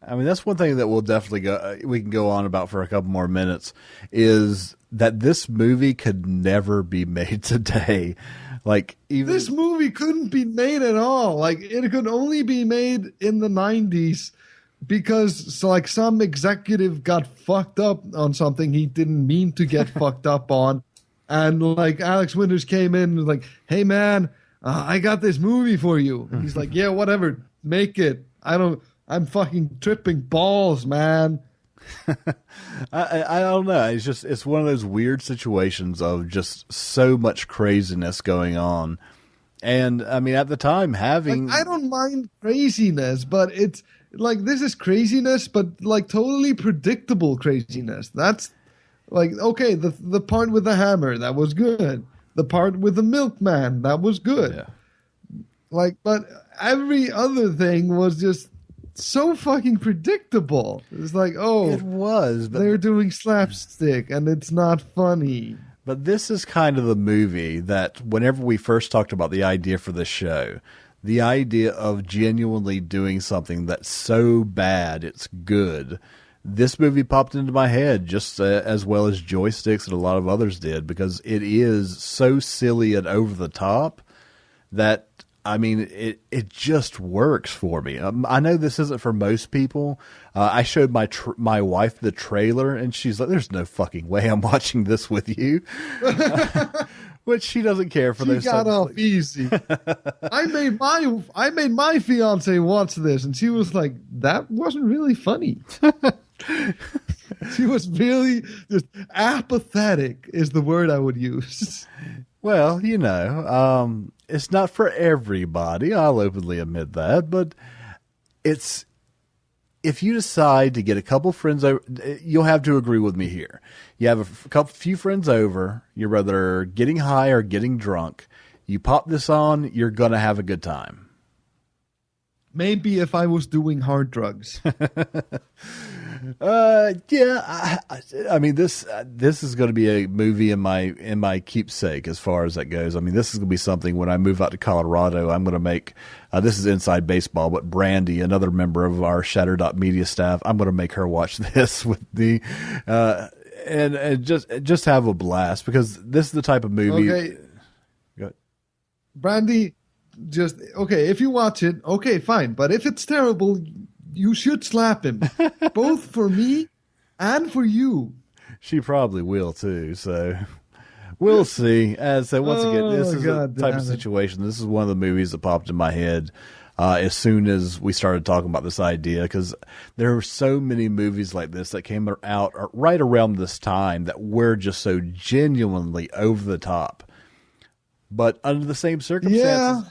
I mean, that's one thing that we'll definitely we can go on about for a couple more minutes, is that this movie could never be made today. Like, even this movie couldn't be made at all. Like, it could only be made in the 90s because like some executive got fucked up on something he didn't mean to get fucked up on. And like Alex Winters came in and was like, "Hey man, I got this movie for you." And he's like, "Yeah, whatever, make it. I'm fucking tripping balls, man." I don't know. It's one of those weird situations of just so much craziness going on. And I mean, at the time, having I don't mind craziness, but it's like this is craziness, but like totally predictable craziness. That's like, okay, the part with the hammer, that was good. The part with the milkman, that was good. Yeah. Like, but every other thing was just so fucking predictable. It's like, oh, it was, but they're doing slapstick and it's not funny. But this is kind of the movie that whenever we first talked about the idea for the show, the idea of genuinely doing something that's so bad it's good, this movie popped into my head just as well as Joysticks and a lot of others did, because it is so silly and over the top that, I mean, it just works for me. I know this isn't for most people. I showed my wife the trailer, and she's like, "There's no fucking way I'm watching this with you." Which she doesn't care for. She got off easy. I made my fiance watch this, and she was like, "That wasn't really funny." She was really just apathetic is the word I would use. Well, you know, it's not for everybody. I'll openly admit that, but it's, if you decide to get a couple friends over, you'll have to agree with me here. You have a few friends over, you're whether getting high or getting drunk. You pop this on, you're going to have a good time. Maybe if I was doing hard drugs. Yeah. I mean, this is going to be a movie in my keepsake as far as that goes. I mean, this is going to be something when I move out to Colorado, I'm going to make, this is inside baseball, but Brandy, another member of our Shatter.media staff, I'm going to make her watch this with me, and just have a blast, because this is the type of movie. Okay. Go ahead. Brandy, just, okay, if you watch it, okay, fine. But if it's terrible, you should slap him. Both for me and for you. She probably will too, so we'll see. As I said, once again, this is a type of situation. This is one of the movies that popped in my head as soon as we started talking about this idea, because there are so many movies like this that came out right around this time that were just so genuinely over the top. But under the same circumstances,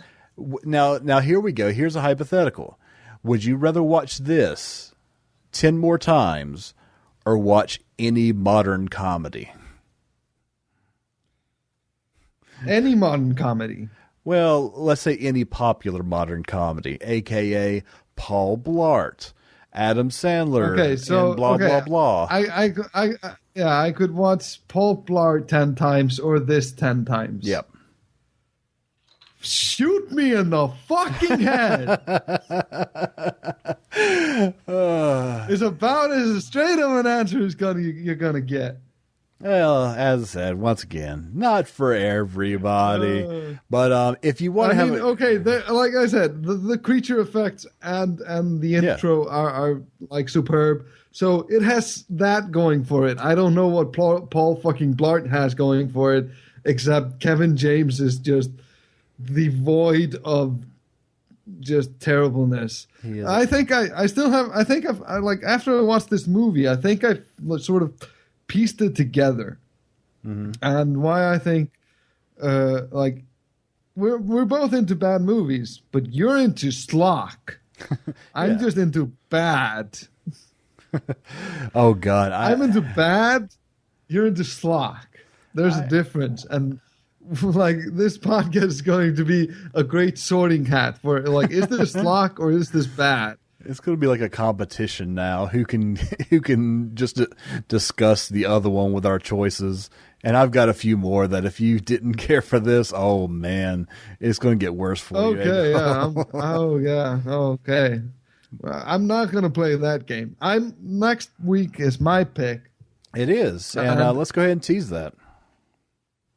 now here we go. Here's a hypothetical. Would you rather watch this 10 more times or watch any modern comedy? Any modern comedy. Well, let's say any popular modern comedy, a.k.a. Paul Blart, Adam Sandler, and blah, blah, blah. I could watch Paul Blart 10 times or this 10 times. Yep. Shoot me in the fucking head. It's about as straight of an answer as you're gonna get. Well, as I said, once again, not for everybody. But if you want to have, okay, like I said, the creature effects and the intro are like superb. So it has that going for it. I don't know what Paul fucking Blart has going for it, except Kevin James is just the void of just terribleness. I think I still have. I think I like after I watched this movie, I think I sort of pieced it together, and why I think like we're both into bad movies, but you're into schlock. I'm just into bad. Oh God, I'm into bad. You're into schlock. There's a difference, and like this podcast is going to be a great sorting hat for like, is this schlock or is this bad? It's going to be like a competition now. Who can just discuss the other one with our choices? And I've got a few more that if you didn't care for this, oh man, it's going to get worse for you. Okay, yeah. Okay. Well, I'm not going to play that game. Next week is my pick. It is, and let's go ahead and tease that.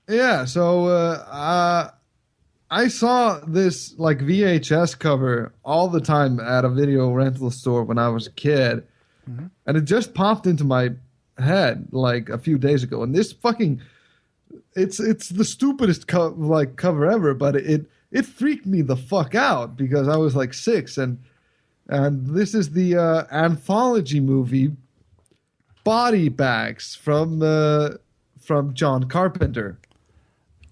Yeah. So I saw this like VHS cover all the time at a video rental store when I was a kid, and it just popped into my head like a few days ago. And this fucking, it's the stupidest cover ever, but it freaked me the fuck out because I was like 6, and this is the anthology movie Body Bags from John Carpenter.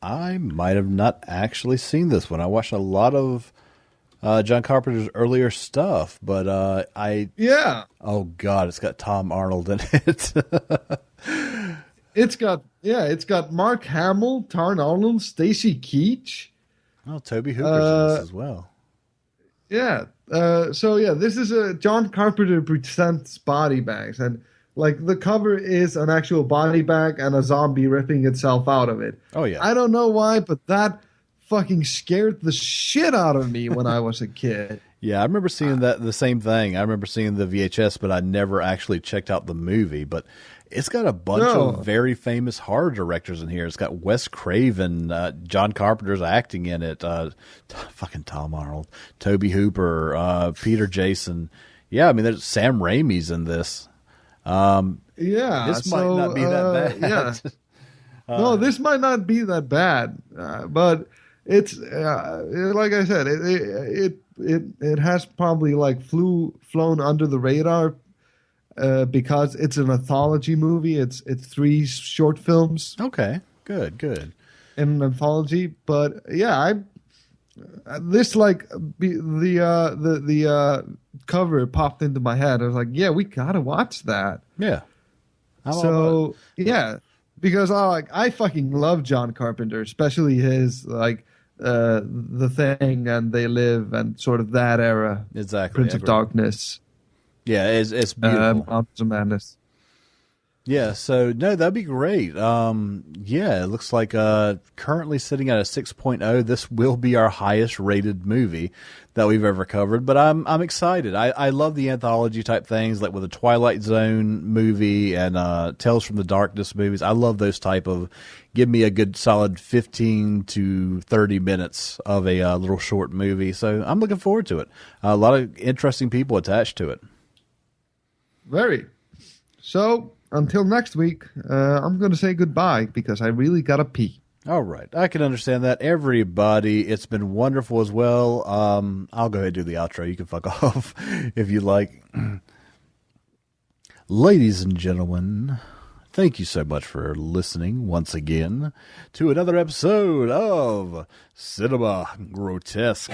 I might have not actually seen this one. I watched a lot of John Carpenter's earlier stuff, but oh God, it's got Tom Arnold in it. It's got Mark Hamill, Tom Arnold, Stacy Keach. Oh, Toby Hooper's in this as well. Yeah. This is a John Carpenter presents Body Bags, and like the cover is an actual body bag and a zombie ripping itself out of it. Oh yeah. I don't know why, but that fucking scared the shit out of me when I was a kid. Yeah, I remember seeing the same thing. I remember seeing the VHS, but I never actually checked out the movie. But it's got a bunch of very famous horror directors in here. It's got Wes Craven, John Carpenter's acting in it, fucking Tom Arnold, Toby Hooper, Peter Jason. Yeah, I mean, there's Sam Raimi's in this. This might not be that bad. Yeah. No, this might not be that bad, but it's like I said, it has probably like flown under the radar because it's an anthology movie. It's 3 short films. Okay, good. In an anthology, but yeah, this like the cover popped into my head. I was like, yeah, we gotta watch that. Yeah. Because I fucking love John Carpenter, especially his like The Thing and They Live and sort of that era. Exactly. Prince of Darkness. Yeah, it's beautiful. Mountains of Madness. Yeah, so no, that'd be great. It looks like currently sitting at a 6.0. This will be our highest rated movie that we've ever covered, but I'm excited. I love the anthology type things, like with the Twilight Zone movie and Tales from the Darkness movies. I love those type of, give me a good solid 15 to 30 minutes of a little short movie. So I'm looking forward to it. A lot of interesting people attached to it. Very. So until next week, I'm going to say goodbye because I really got to pee. All right. I can understand that. Everybody, it's been wonderful as well. I'll go ahead and do the outro. You can fuck off if you like. Ladies and gentlemen, thank you so much for listening once again to another episode of Cinema Grotesque.